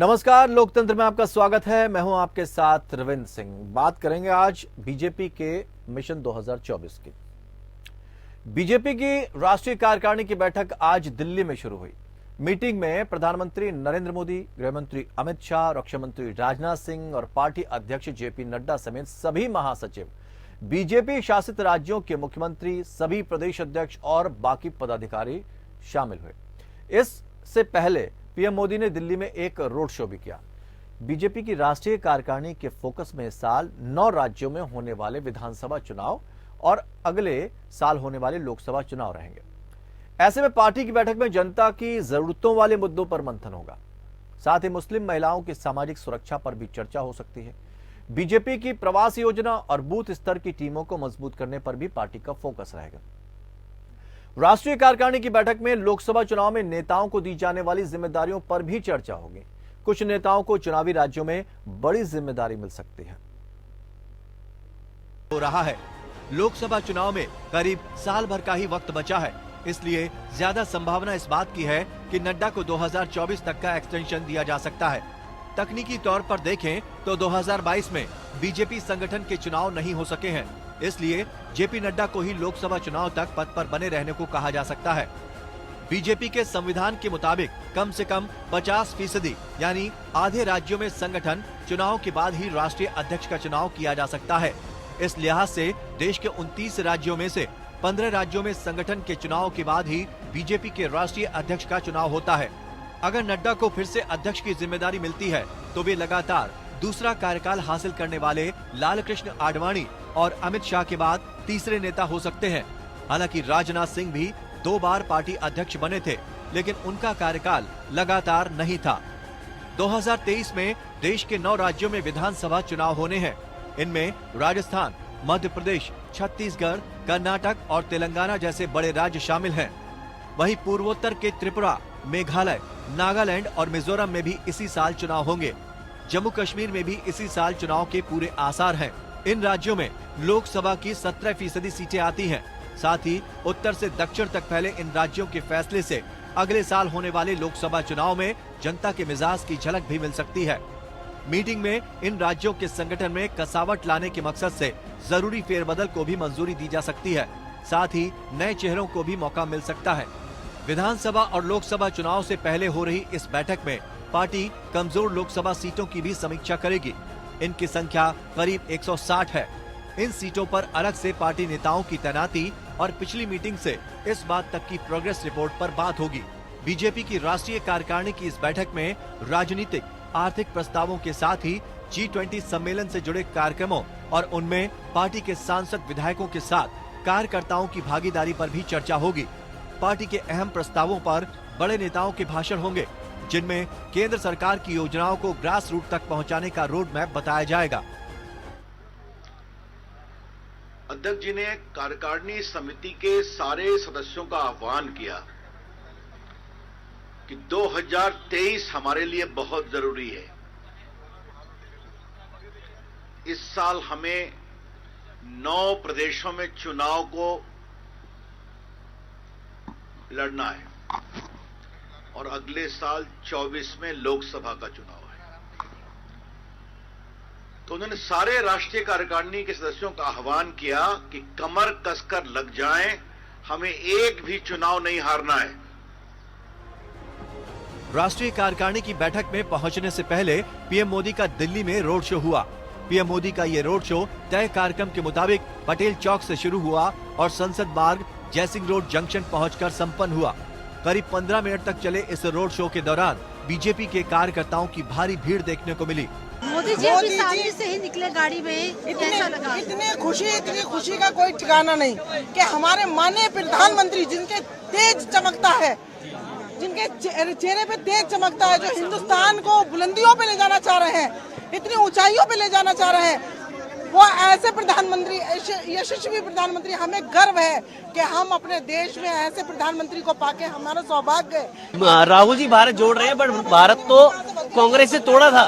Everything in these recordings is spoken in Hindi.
नमस्कार, लोकतंत्र में आपका स्वागत है। मैं हूं आपके साथ रविंद्र सिंह। बात करेंगे आज बीजेपी के मिशन 2024 की। बीजेपी की राष्ट्रीय कार्यकारिणी की बैठक आज दिल्ली में शुरू हुई। मीटिंग में प्रधानमंत्री नरेंद्र मोदी, गृहमंत्री अमित शाह, रक्षा मंत्री राजनाथ सिंह और पार्टी अध्यक्ष जेपी नड्डा समेत सभी महासचिव, बीजेपी शासित राज्यों के मुख्यमंत्री, सभी प्रदेश अध्यक्ष और बाकी पदाधिकारी शामिल हुए। इससे पहले पीएम मोदी ने दिल्ली में एक रोड शो भी किया। बीजेपी की राष्ट्रीय कार्यकारिणी के फोकस में इस साल 9 राज्यों में होने वाले विधानसभा चुनाव और अगले साल होने वाले लोकसभा चुनाव रहेंगे। ऐसे में पार्टी की बैठक में जनता की जरूरतों वाले मुद्दों पर मंथन होगा। साथ ही मुस्लिम महिलाओं की सामाजिक सुरक्षा पर भी चर्चा हो सकती है। बीजेपी की प्रवास योजना और बूथ स्तर की टीमों को मजबूत करने पर भी पार्टी का फोकस रहेगा। राष्ट्रीय कार्यकारिणी की बैठक में लोकसभा चुनाव में नेताओं को दी जाने वाली जिम्मेदारियों पर भी चर्चा होगी। कुछ नेताओं को चुनावी राज्यों में बड़ी जिम्मेदारी मिल सकती है। हो रहा है, लोकसभा चुनाव में करीब साल भर का ही वक्त बचा है, इसलिए ज्यादा संभावना इस बात की है कि नड्डा को 2024 तक का एक्सटेंशन दिया जा सकता है। तकनीकी तौर पर देखें तो 2022 में बीजेपी संगठन के चुनाव नहीं हो सके हैं, इसलिए जेपी नड्डा को ही लोकसभा चुनाव तक पद पर बने रहने को कहा जा सकता है। बीजेपी के संविधान के मुताबिक कम से कम 50% यानी आधे राज्यों में संगठन चुनाव के बाद ही राष्ट्रीय अध्यक्ष का चुनाव किया जा सकता है। इस लिहाज से देश के 29 राज्यों में से 15 राज्यों में संगठन के चुनाव के बाद ही बीजेपी के राष्ट्रीय अध्यक्ष का चुनाव होता है। अगर नड्डा को फिर से अध्यक्ष की जिम्मेदारी मिलती है तो वे लगातार दूसरा कार्यकाल हासिल करने वाले लालकृष्ण आडवाणी और अमित शाह के बाद तीसरे नेता हो सकते हैं। हालांकि राजनाथ सिंह भी 2 बार पार्टी अध्यक्ष बने थे, लेकिन उनका कार्यकाल लगातार नहीं था। 2023 में देश के 9 राज्यों में विधानसभा चुनाव होने हैं। इनमें राजस्थान, मध्य प्रदेश, छत्तीसगढ़, कर्नाटक और तेलंगाना जैसे बड़े राज्य शामिल हैं। वहीं पूर्वोत्तर के त्रिपुरा, मेघालय, नागालैंड और मिजोरम में भी इसी साल चुनाव होंगे। जम्मू कश्मीर में भी इसी साल चुनाव के पूरे आसार हैं। इन राज्यों में लोकसभा की 17% सीटें आती हैं। साथ ही उत्तर से दक्षिण तक फैले इन राज्यों के फैसले से अगले साल होने वाले लोकसभा चुनाव में जनता के मिजाज की झलक भी मिल सकती है। मीटिंग में इन राज्यों के संगठन में कसावट लाने के मकसद से जरूरी फेरबदल को भी मंजूरी दी जा सकती है। साथ ही नए चेहरों को भी मौका मिल सकता है। विधानसभा और लोकसभा चुनाव से पहले हो रही इस बैठक में पार्टी कमजोर लोकसभा सीटों की भी समीक्षा करेगी। इनकी संख्या करीब 160 है। इन सीटों पर अलग से पार्टी नेताओं की तैनाती और पिछली मीटिंग से इस बात तक की प्रोग्रेस रिपोर्ट पर बात होगी। बीजेपी की राष्ट्रीय कार्यकारिणी की इस बैठक में राजनीतिक, आर्थिक प्रस्तावों के साथ ही G20 सम्मेलन से जुड़े कार्यक्रमों और उनमें पार्टी के सांसद विधायकों के साथ कार्यकर्ताओं की भागीदारी पर भी चर्चा होगी। पार्टी के अहम प्रस्तावों पर बड़े नेताओं के भाषण होंगे, जिनमें केंद्र सरकार की योजनाओं को ग्रास रूट तक पहुंचाने का रोड मैप बताया जाएगा। अध्यक्ष जी ने कार्यकारिणी समिति के सारे सदस्यों का आह्वान किया कि 2023 हमारे लिए बहुत जरूरी है। इस साल हमें 9 प्रदेशों में चुनाव को लड़ना है और अगले साल 24 में लोकसभा का चुनाव है। तो उन्होंने सारे राष्ट्रीय कार्यकारिणी के सदस्यों का आह्वान किया कि कमर कसकर लग जाएं, हमें एक भी चुनाव नहीं हारना है। राष्ट्रीय कार्यकारिणी की बैठक में पहुंचने से पहले पीएम मोदी का दिल्ली में रोड शो हुआ। पीएम मोदी का ये रोड शो तय कार्यक्रम के मुताबिक पटेल चौक से शुरू हुआ और संसद मार्ग, जयसिंह रोड जंक्शन पहुंचकर संपन्न हुआ। करीब 15 मिनट तक चले इस रोड शो के दौरान बीजेपी के कार्यकर्ताओं की भारी भीड़ देखने को मिली। मोदी जी अभी सामने से ही निकले गाड़ी में, कैसा लगा? इतनी खुशी का कोई ठिकाना नहीं कि हमारे माननीय प्रधानमंत्री जिनके तेज चमकता है, जिनके चेहरे पे तेज चमकता है, जो हिंदुस्तान को बुलंदियों पे ले जाना चाह रहे हैं, इतनी ऊंचाइयों पे ले जाना चाह रहे हैं, वो ऐसे प्रधानमंत्री, यशस्वी प्रधानमंत्री, हमें गर्व है कि हम अपने देश में ऐसे प्रधानमंत्री को पाके हमारा सौभाग्य है। राहुल जी भारत जोड़ रहे हैं, बट भारत तो कांग्रेस से तोड़ा था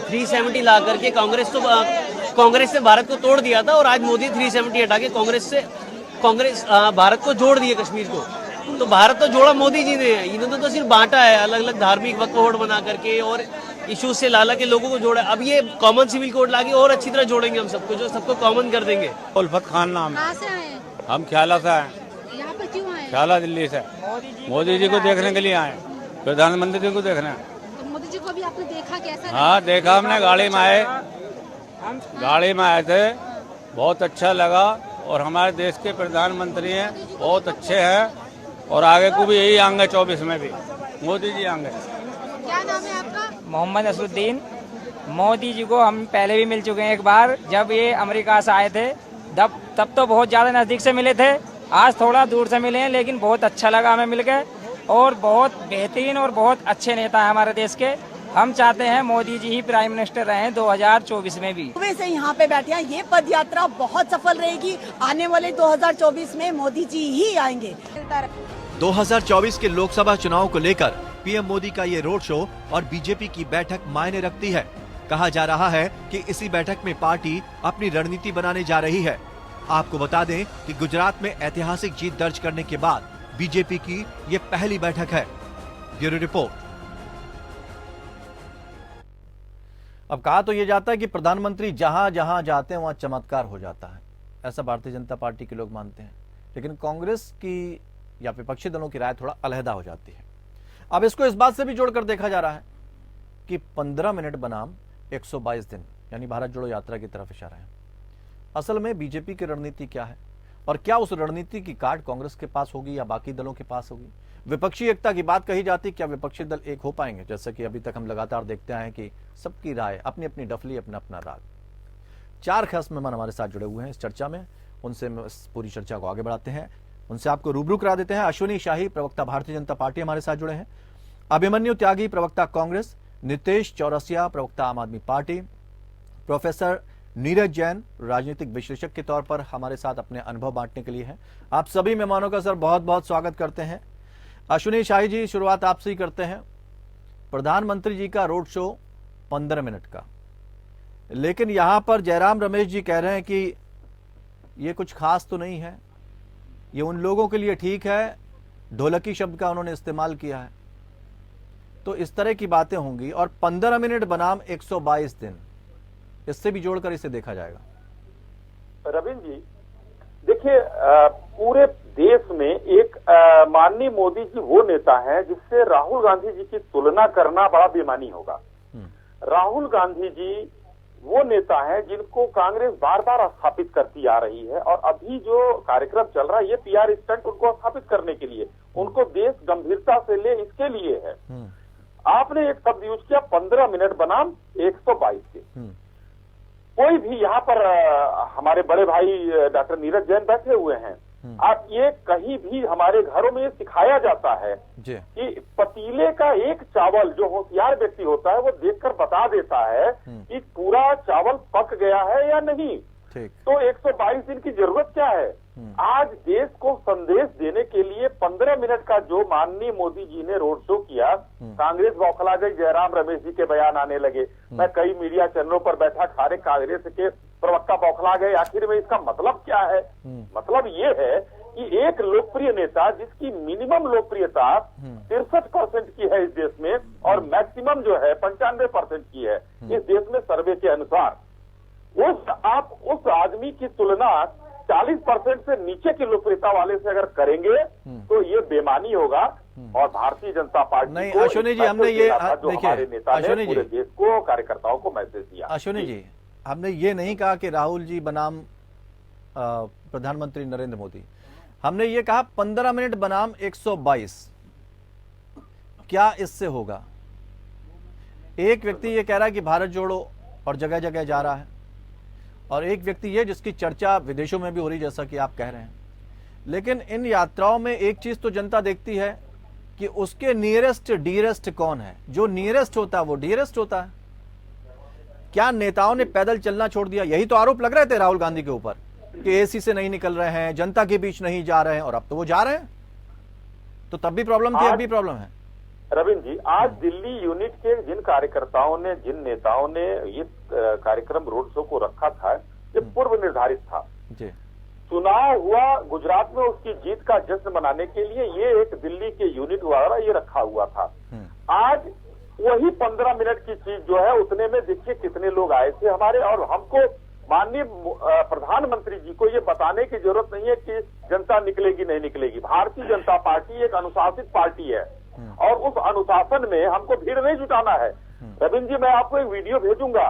370 ला करके। कांग्रेस से भारत को तोड़ दिया था और आज मोदी 370 हटा के कांग्रेस भारत को जोड़ दिए, कश्मीर को। तो भारत तो जोड़ा मोदी जी ने, इन्होंने तो सिर्फ बांटा है, अलग अलग धार्मिक वक्फ बोर्ड बना करके और इश्यूज से ला के लोगों को जोड़ा। अब ये कॉमन सिविल कोड लाके और अच्छी तरह जोड़ेंगे हम सबको, जो सबको कॉमन कर देंगे। उल्फत खान नाम है। कहाँ से आए हैं? हम ख्याला से आए, यहाँ पे क्यों आए हैं? ख्याला दिल्ली से। मोदी जी को देखने के लिए आए, प्रधानमंत्री जी को देखने। तो मोदी जी को भी आपने देखा, कैसा लगा? हाँ देखा हमने, गाड़ी में आए थे, बहुत अच्छा लगा। और हमारे देश के प्रधानमंत्री हैं, बहुत अच्छे हैं और आगे को भी यही आएंगे, 24 में भी मोदी जी आएंगे। क्या नाम है आपका? मोहम्मद असुद्दीन। मोदी जी को हम पहले भी मिल चुके हैं एक बार, जब ये अमेरिका से आए थे तब तो बहुत ज़्यादा नज़दीक से मिले थे। आज थोड़ा दूर से मिले हैं, लेकिन बहुत अच्छा लगा हमें मिलकर। और बहुत बेहतरीन और बहुत अच्छे नेता हैं हमारे देश के। हम चाहते हैं मोदी जी ही प्राइम मिनिस्टर रहें 2024 में भी। सुबह से यहाँ पे बैठे हैं, ये पद यात्रा बहुत सफल रहेगी। आने वाले 2024 में मोदी जी ही आएंगे। 2024 के लोकसभा चुनाव को लेकर पीएम मोदी का ये रोड शो और बीजेपी की बैठक मायने रखती है। कहा जा रहा है कि इसी बैठक में पार्टी अपनी रणनीति बनाने जा रही है। आपको बता दें कि गुजरात में ऐतिहासिक जीत दर्ज करने के बाद बीजेपी की ये पहली बैठक है। Bureau report. अब कहा तो ये जाता है कि प्रधानमंत्री जहां जहां जाते हैं वहां चमत्कार हो जाता है, ऐसा भारतीय जनता पार्टी के लोग मानते हैं। लेकिन कांग्रेस की या विपक्षी दलों की राय थोड़ा अलहदा हो जाती है। अब इसको इस बात से भी जोड़कर देखा जा रहा है कि 15 मिनट बनाम 122 दिन, यानी भारत जोड़ो यात्रा की तरफ इशारा है। असल में बीजेपी की रणनीति क्या है और क्या उस रणनीति की कार्ड कांग्रेस के पास होगी या बाकी दलों के पास होगी? विपक्षी एकता की बात कही जाती, क्या विपक्षी दल एक हो पाएंगे? जैसा कि अभी तक हम लगातार देखते आए हैं कि सबकी राय अपनी अपनी डफली, अपना अपना राग। 4 खास मेहमान हमारे साथ जुड़े हुए हैं इस चर्चा में, उनसे पूरी चर्चा को आगे बढ़ाते हैं। उनसे आपको रूबरू करा देते हैं। अश्विनी शाही, प्रवक्ता भारतीय जनता पार्टी, हमारे साथ जुड़े हैं। अभिमन्यु त्यागी, प्रवक्ता कांग्रेस। नितेश चौरसिया, प्रवक्ता आम आदमी पार्टी। प्रोफेसर नीरज जैन, राजनीतिक विश्लेषक के तौर पर हमारे साथ अपने अनुभव बांटने के लिए हैं। आप सभी मेहमानों का सर बहुत बहुत स्वागत करते हैं। अश्विनी शाही जी, शुरुआत आपसे ही करते हैं। प्रधानमंत्री जी का रोड शो 15 मिनट का, लेकिन यहां पर जयराम रमेश जी कह रहे हैं कि ये कुछ खास तो नहीं है, ये उन लोगों के लिए ठीक है। ढोलकी शब्द का उन्होंने इस्तेमाल किया है। तो इस तरह की बातें होंगी। और 15 मिनट बनाम 122 दिन, इससे भी जोड़कर इसे देखा जाएगा। रविंद्र जी देखिए, पूरे देश में एक माननीय मोदी जी वो नेता हैं जिससे राहुल गांधी जी की तुलना करना बड़ा बेमानी होगा। राहुल गांधी जी वो नेता हैं जिनको कांग्रेस बार बार स्थापित करती आ रही है, और अभी जो कार्यक्रम चल रहा है ये पीआर स्टंट उनको स्थापित करने के लिए, उनको देश गंभीरता से ले इसके लिए है। आपने एक शब्द यूज किया 15 मिनट बनाम 122 दिन। कोई भी यहाँ पर हमारे बड़े भाई डॉक्टर नीरज जैन बैठे हुए हैं। आप ये कहीं भी हमारे घरों में सिखाया जाता है कि पतीले का एक चावल, जो होशियार व्यक्ति होता है वो देखकर बता देता है कि पूरा चावल पक गया है या नहीं। तो 122 दिन की जरूरत क्या है? आज देश को संदेश देने के लिए 15 मिनट का जो माननीय मोदी जी ने रोड शो किया, कांग्रेस बौखला गई, जयराम रमेश जी के बयान आने लगे। मैं कई मीडिया चैनलों पर बैठा, सारे कांग्रेस के प्रवक्ता बौखला गए। आखिर में इसका मतलब क्या है? मतलब ये है कि एक लोकप्रिय नेता जिसकी मिनिमम लोकप्रियता 63% की है इस देश में, और मैक्सिमम जो है 95% की है इस देश में सर्वे के अनुसार, आप उस आदमी की तुलना 40% से नीचे की लोकप्रियता वाले से अगर करेंगे तो ये बेमानी होगा। और भारतीय जनता पार्टी नहीं, अश्विनी जी, हमने ये देखिए, अश्विनी जी, पूरे देश को, कार्यकर्ताओं को मैसेज दिया। अश्विनी जी, हमने ये नहीं कहा कि राहुल जी बनाम प्रधानमंत्री नरेंद्र मोदी, हमने ये कहा 15 मिनट बनाम 122। क्या इससे होगा? एक व्यक्ति ये कह रहा है कि भारत जोड़ो और जगह जगह जा रहा है, और एक व्यक्ति ये जिसकी चर्चा विदेशों में भी हो रही, जैसा कि आप कह रहे हैं। लेकिन इन यात्राओं में एक चीज तो जनता देखती है कि उसके नियरेस्ट डियरेस्ट कौन है। जो नियरेस्ट होता है वो डियरेस्ट होता है। क्या नेताओं ने पैदल चलना छोड़ दिया? यही तो आरोप लग रहे थे राहुल गांधी के ऊपर कि एसी से नहीं निकल रहे हैं, जनता के बीच नहीं जा रहे हैं, और अब तो वो जा रहे हैं। तो तब भी प्रॉब्लम थी, अब भी प्रॉब्लम है। रविंद्र जी, आज दिल्ली यूनिट के जिन कार्यकर्ताओं ने, जिन नेताओं ने ये कार्यक्रम रोड शो को रखा था, ये पूर्व निर्धारित था। चुनाव हुआ गुजरात में, उसकी जीत का जश्न मनाने के लिए ये एक दिल्ली के यूनिट द्वारा ये रखा हुआ था। आज वही 15 मिनट की चीज जो है उतने में देखिए कितने लोग आए थे हमारे। और हमको माननीय प्रधानमंत्री जी को ये बताने की जरूरत नहीं है कि जनता निकलेगी नहीं निकलेगी। भारतीय जनता पार्टी एक अनुशासित पार्टी है और उस अनुशासन में हमको भीड़ नहीं जुटाना है। रविंद्र जी, मैं आपको एक वीडियो भेजूंगा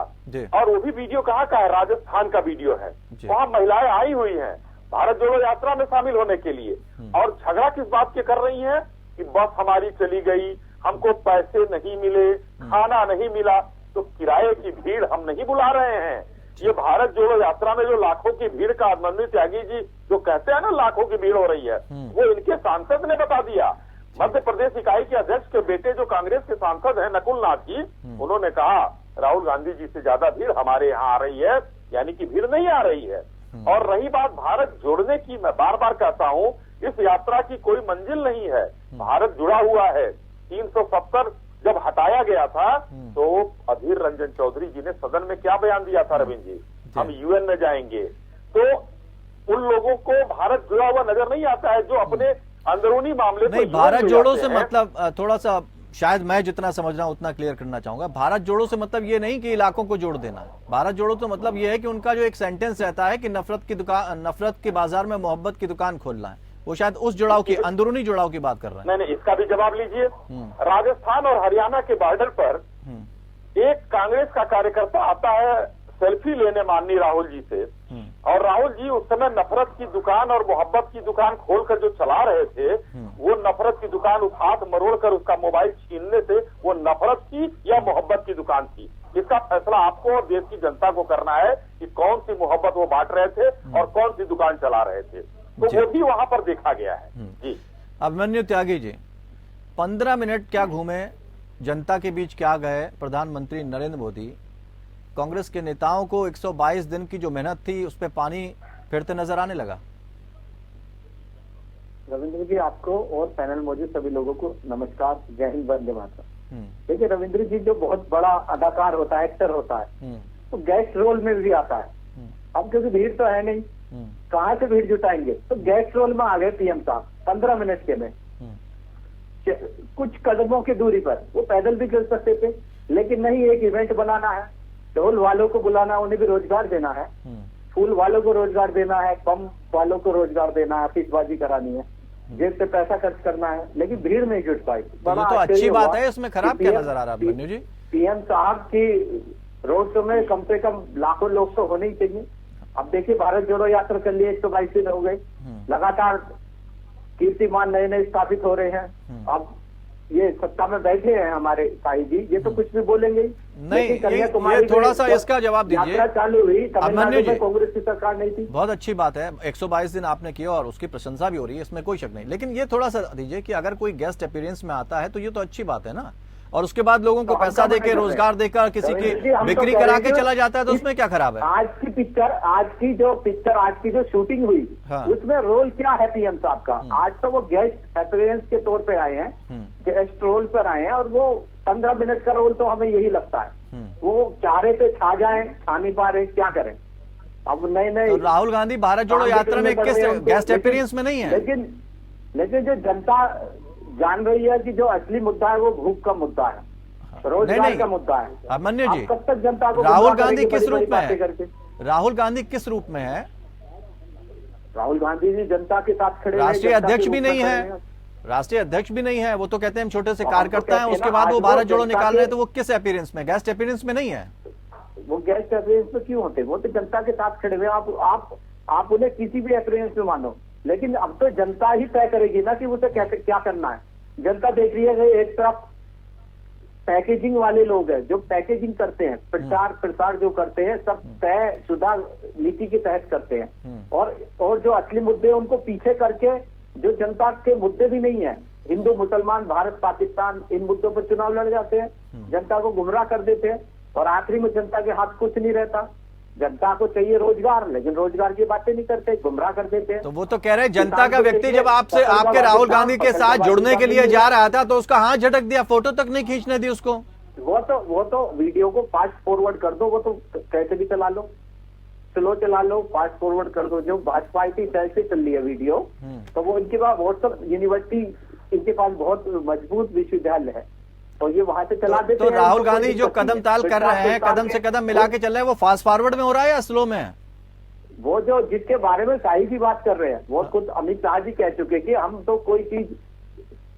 और वो भी वीडियो कहाँ का है, राजस्थान का वीडियो है। वहाँ महिलाएं आई हुई हैं भारत जोड़ो यात्रा में शामिल होने के लिए और झगड़ा किस बात के कर रही हैं कि बस हमारी चली गई, हमको पैसे नहीं मिले, खाना नहीं मिला। तो किराए की भीड़ हम नहीं बुला रहे हैं। ये भारत जोड़ो यात्रा में जो लाखों की भीड़ का अभिमन्यु त्यागी जी जो कहते हैं ना लाखों की भीड़ हो रही है, वो इनके सांसद ने बता दिया। मध्य प्रदेश इकाई के अध्यक्ष के बेटे जो कांग्रेस के सांसद हैं नकुल नाथ जी, उन्होंने कहा राहुल गांधी जी से ज्यादा भीड़ हमारे यहाँ आ रही है, यानी कि भीड़ नहीं आ रही है। और रही बात भारत जोड़ने की, मैं बार बार कहता हूँ इस यात्रा की कोई मंजिल नहीं है। भारत जुड़ा हुआ है। 370 जब हटाया गया था तो अधीर रंजन चौधरी जी ने सदन में क्या बयान दिया था, रविंद्र जी, हम यूएन में जाएंगे। तो उन लोगों को भारत जुड़ा हुआ नजर नहीं आता है जो अपने अंदरूनी मामले नहीं। भारत जोड़ो से मतलब थोड़ा सा शायद मैं जितना समझ रहा हूं उतना क्लियर करना चाहूंगा। भारत जोड़ो से मतलब ये नहीं कि इलाकों को जोड़ देना है। भारत जोड़ो तो मतलब ये है कि उनका जो एक सेंटेंस रहता है कि नफरत के बाजार में मोहब्बत की दुकान खोलना है, वो शायद उस जुड़ाव की, अंदरूनी जुड़ाव की बात कर रहे हैं। नहीं, इसका भी जवाब लीजिए। राजस्थान और हरियाणा के बॉर्डर पर एक कांग्रेस का कार्यकर्ता आता है सेल्फी लेने माननीय राहुल जी से, और राहुल जी उस समय नफरत की दुकान और मोहब्बत की दुकान खोलकर जो चला रहे थे, वो नफरत की दुकान उस हाथ मरोड़कर उसका मोबाइल छीनने से वो नफरत की या मोहब्बत की दुकान थी। इसका फैसला आपको और देश की जनता को करना है कि कौन सी मोहब्बत वो बांट रहे थे और कौन सी दुकान चला रहे थे। तो वो भी वहां पर देखा गया है। जी अभिमन्यु त्यागी जी, 15 मिनट क्या घूमे, जनता के बीच क्या गए प्रधानमंत्री नरेंद्र मोदी, कांग्रेस के नेताओं को 122 दिन की जो मेहनत थी उस पर पानी फिरते नजर आने लगा। रविंद्र जी, आपको और पैनल मौजूद सभी लोगों को नमस्कार, जय हिंद, वंदे मातरम। देखिए रविंद्र जी, जो बहुत बड़ा अदाकार होता है, एक्टर होता है, तो गेस्ट रोल में भी आता है। अब क्योंकि भीड़ तो है नहीं, कहाँ से भीड़ जुटाएंगे, तो गेस्ट रोल में आ गए पीएम साहब 15 मिनट के में। कुछ कदमों की दूरी पर वो पैदल भी चल सकते थे, लेकिन नहीं, एक इवेंट बनाना है, ढोल वालों को बुलाना, उन्हें भी रोजगार देना है, फूल वालों को रोजगार देना है, बम वालों को रोजगार देना है, आतिशबाजी करानी है, जेब से पैसा खर्च करना है, लेकिन भीड़ नहीं जुट पाई। बड़ा तो अच्छी बात है, इसमें खराब क्या नजर आ रहा है अभिमन्यु जी? पीएम साहब की रोड शो में कम से कम लाखों लोग तो होने ही चाहिए। अब देखिए, भारत जोड़ो यात्रा कर लिए 122 दिन हो गए, लगातार कीर्तिमान नए नए स्थापित हो रहे हैं। अब ये सत्ता में बैठे हैं हमारे साई जी, ये तो कुछ भी बोलेंगे नहीं। ये थोड़ा सा इसका जवाब दीजिए। यात्रा चालू हुई, अभिमन्यु जी, कांग्रेस की सरकार नहीं थी। बहुत अच्छी बात है, 122 दिन आपने किया और उसकी प्रशंसा भी हो रही है, इसमें कोई शक नहीं। लेकिन ये थोड़ा सा दीजिए कि अगर कोई गेस्ट अपीयरेंस में आता है तो ये तो अच्छी बात है ना, और उसके बाद लोगों को पैसा देके, रोजगार देकर किसी की बिक्री करा के चला जाता है, तो उसमें क्या खराब है? आज की जो शूटिंग हुई, उसमें रोल क्या है पीएम साहब का? आज तो वो गेस्ट अपीयरेंस के तौर पे आए हैं, गेस्ट रोल पर आए हैं, और वो 15 मिनट का रोल तो हमें यही लगता है। वो चारे पे छा जाए, छा नहीं पा रहे, क्या करें? अब नए नए तो राहुल गांधी भारत जोड़ो यात्रा में किस गेस्ट अपीयरेंस में नहीं है। लेकिन जो जनता जान रही है कि जो असली मुद्दा है वो भूख का मुद्दा है, रोजगार का मुद्दा है। अभिमन्यु जी, कब तक जनता को राहुल गांधी किस रूप में है? राहुल गांधी किस रूप में है? राहुल गांधी जी जनता के साथ खड़े, राष्ट्रीय अध्यक्ष भी नहीं है, राष्ट्रीय अध्यक्ष भी नहीं है। वो तो कहते हैं हम छोटे से कार्यकर्ता हैं, उसके बाद वो भारत जोड़ो निकाल रहे हैं, तो वो किस अपीयरेंस में? गेस्ट अपीयरेंस में नहीं है। वो गेस्ट अपीयरेंस में क्यों होते? वो तो जनता के साथ खड़े हुए। आप उन्हें किसी भी अपीयरेंस में मानो, लेकिन अब तो जनता ही तय करेगी ना कि उसे कैसे क्या करना है। जनता देख रही है, एक तरफ पैकेजिंग वाले लोग हैं जो पैकेजिंग करते हैं, प्रचार जो करते हैं सब तय शुदा नीति के तहत करते हैं, और जो असली मुद्दे उनको पीछे करके, जो जनता के मुद्दे भी नहीं है, हिंदू मुसलमान, भारत पाकिस्तान, इन मुद्दों पर चुनाव लड़ जाते हैं, जनता को गुमराह कर देते हैं, और आखिरी में जनता के हाथ कुछ नहीं रहता। जनता को चाहिए रोजगार, लेकिन रोजगार की बातें नहीं करते, गुमराह कर देते हैं। तो वो तो कह रहे हैं जनता का व्यक्ति जब आपके राहुल गांधी के साथ जुड़ने के लिए जा रहा था तो उसका हाथ झटक दिया, फोटो तक नहीं खींचने दी उसको। वो तो वीडियो को फास्ट फॉरवर्ड कर दो, वो तो कैसे भी चला लो, स्लो चला लो, फास्ट फॉरवर्ड कर दो। जो भाजपा की कैसे चल रही है वीडियो, तो वो इनके पास व्हाट्सएप यूनिवर्सिटी, इनके पास बहुत मजबूत विश्वविद्यालय है, तो ये वहां से चला देते तो हैं। राहुल इनको गांधी कोई जो दिक्कत कदम नहीं ताल है। कर रहे हैं, कदम से कदम मिला के चल रहे हैं, वो फास्ट फॉरवर्ड में हो रहा है या स्लो में है? वो जो जिसके बारे में शाही की बात कर रहे हैं, वो खुद अमित शाह जी कह चुके कि हम तो कोई चीज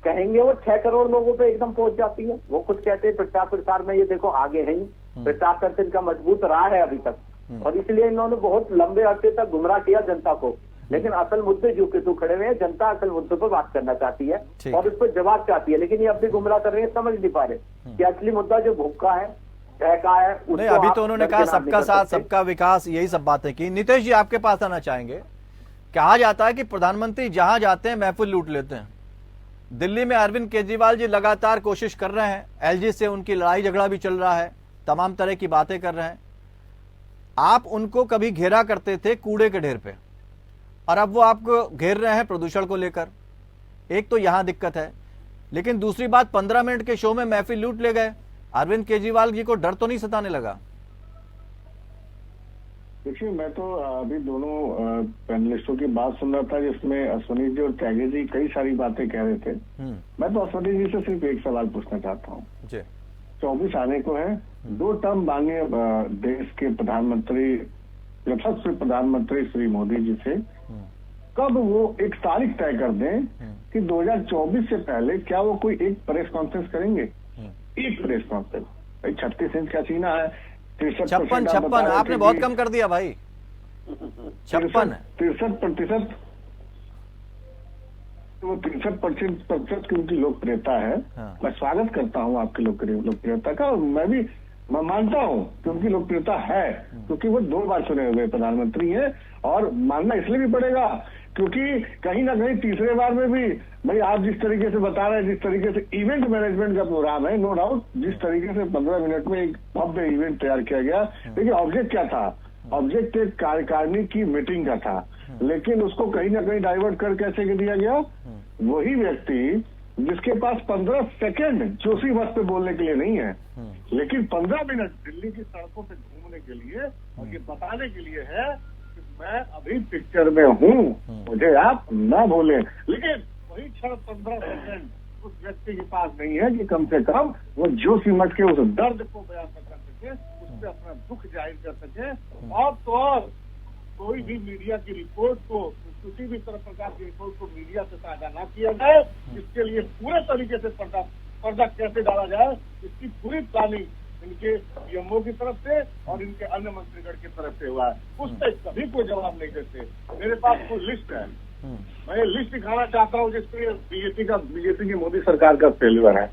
कहेंगे वो 6 करोड़ लोगों पे एकदम पहुंच जाती है। वो खुद कहते हैं प्रचार प्रसार में ये देखो आगे है ही, प्रचार करते इनका मजबूत रहा है अभी तक, और इसलिए इन्होंने बहुत लंबे अरसे तक गुमराह किया जनता को। लेकिन असल मुद्दे जो के तू खड़े हुए हैं, जनता असल मुद्दों पर बात करना चाहती है और उस पर जवाब चाहती है, लेकिन ये अब भी गुमराह कर रहे हैं, समझ नहीं पा रहे कि असली मुद्दा जो भूखा है, का है। नहीं, अभी तो उन्होंने कहा सबका साथ सबका विकास, यही सब बातें की। नीतीश जी आपके पास आना चाहेंगे। कहा जाता है कि प्रधानमंत्री जहां जाते हैं महफिल लूट लेते हैं। दिल्ली में अरविंद केजरीवाल जी लगातार कोशिश कर रहे हैं, एलजी से उनकी लड़ाई झगड़ा भी चल रहा है, तमाम तरह की बातें कर रहे हैं। आप उनको कभी घेरा करते थे कूड़े के ढेर पे, और अब वो आपको घेर रहे हैं प्रदूषण को लेकर। एक तो यहां दिक्कत है, लेकिन दूसरी बात 15 मिनट के शो में महफिल लूट ले गए। अरविंद केजरीवाल जी को डर तो नहीं सताने लगा? देखिए, मैं तो अभी दोनों पैनलिस्टों की बात सुन रहा था, जिसमें अश्वनी जी और त्यागी जी कई सारी बातें कह रहे थे। मैं तो अश्वनी जी से सिर्फ एक सवाल पूछना चाहता हूँ। 24 आने को है, 2 टर्म माननीय देश के प्रधानमंत्री, यशस्वी प्रधानमंत्री श्री मोदी जी से कब वो एक तारीख तय कर दें कि 2024 से पहले क्या वो कोई एक प्रेस कॉन्फ्रेंस करेंगे? एक प्रेस कॉन्फ्रेंस। 36 इंच का सीना है, 56 आपने बहुत कम कर दिया भाई। 63%, वो 63% की उनकी लोकप्रियता है। मैं स्वागत करता हूं आपकी लोकप्रियता का, और मैं मानता हूं कि उनकी लोकप्रियता है, क्योंकि वो 2 बार चुने हुए प्रधानमंत्री हैं। और मानना इसलिए भी पड़ेगा क्योंकि कहीं ना कहीं तीसरे बार में भी भाई आप जिस तरीके से बता रहे हैं, जिस तरीके से इवेंट मैनेजमेंट का प्रोग्राम है, नो डाउट, जिस तरीके से 15 मिनट में एक भव्य इवेंट तैयार किया गया, लेकिन ऑब्जेक्ट क्या था? ऑब्जेक्ट एक कार्यकारिणी की मीटिंग का था, लेकिन उसको कहीं ना कहीं डाइवर्ट कर कैसे दिया गया? वही व्यक्ति जिसके पास 15 सेकेंड जोशी मत पे बोलने के लिए नहीं है, लेकिन 15 मिनट दिल्ली की सड़कों पे घूमने के लिए और ये बताने के लिए है कि मैं अभी पिक्चर में हूँ, मुझे आप ना बोले। लेकिन वही क्षण 15 सेकेंड उस व्यक्ति के पास नहीं है कि कम से कम वो जोशी मत के उस दर्द को बयान कर सके, उस पर अपना दुख जाहिर कर सके। और तो और कोई भी मीडिया की रिपोर्ट को, किसी भी तरह प्रकार की रिपोर्ट को मीडिया से साझा ना किया जाए, इसके लिए पूरे तरीके से पर्दा कैसे डाला जाए, इसकी पूरी प्लानिंग इनके पीएमओ की तरफ से और इनके अन्य मंत्रीगण की तरफ से हुआ है। उस पर कभी कोई जवाब नहीं देते। मेरे पास कोई लिस्ट है, मैं ये लिस्ट दिखाना चाहता हूँ जिसपे बीजेपी की मोदी सरकार का फेल्यूर है।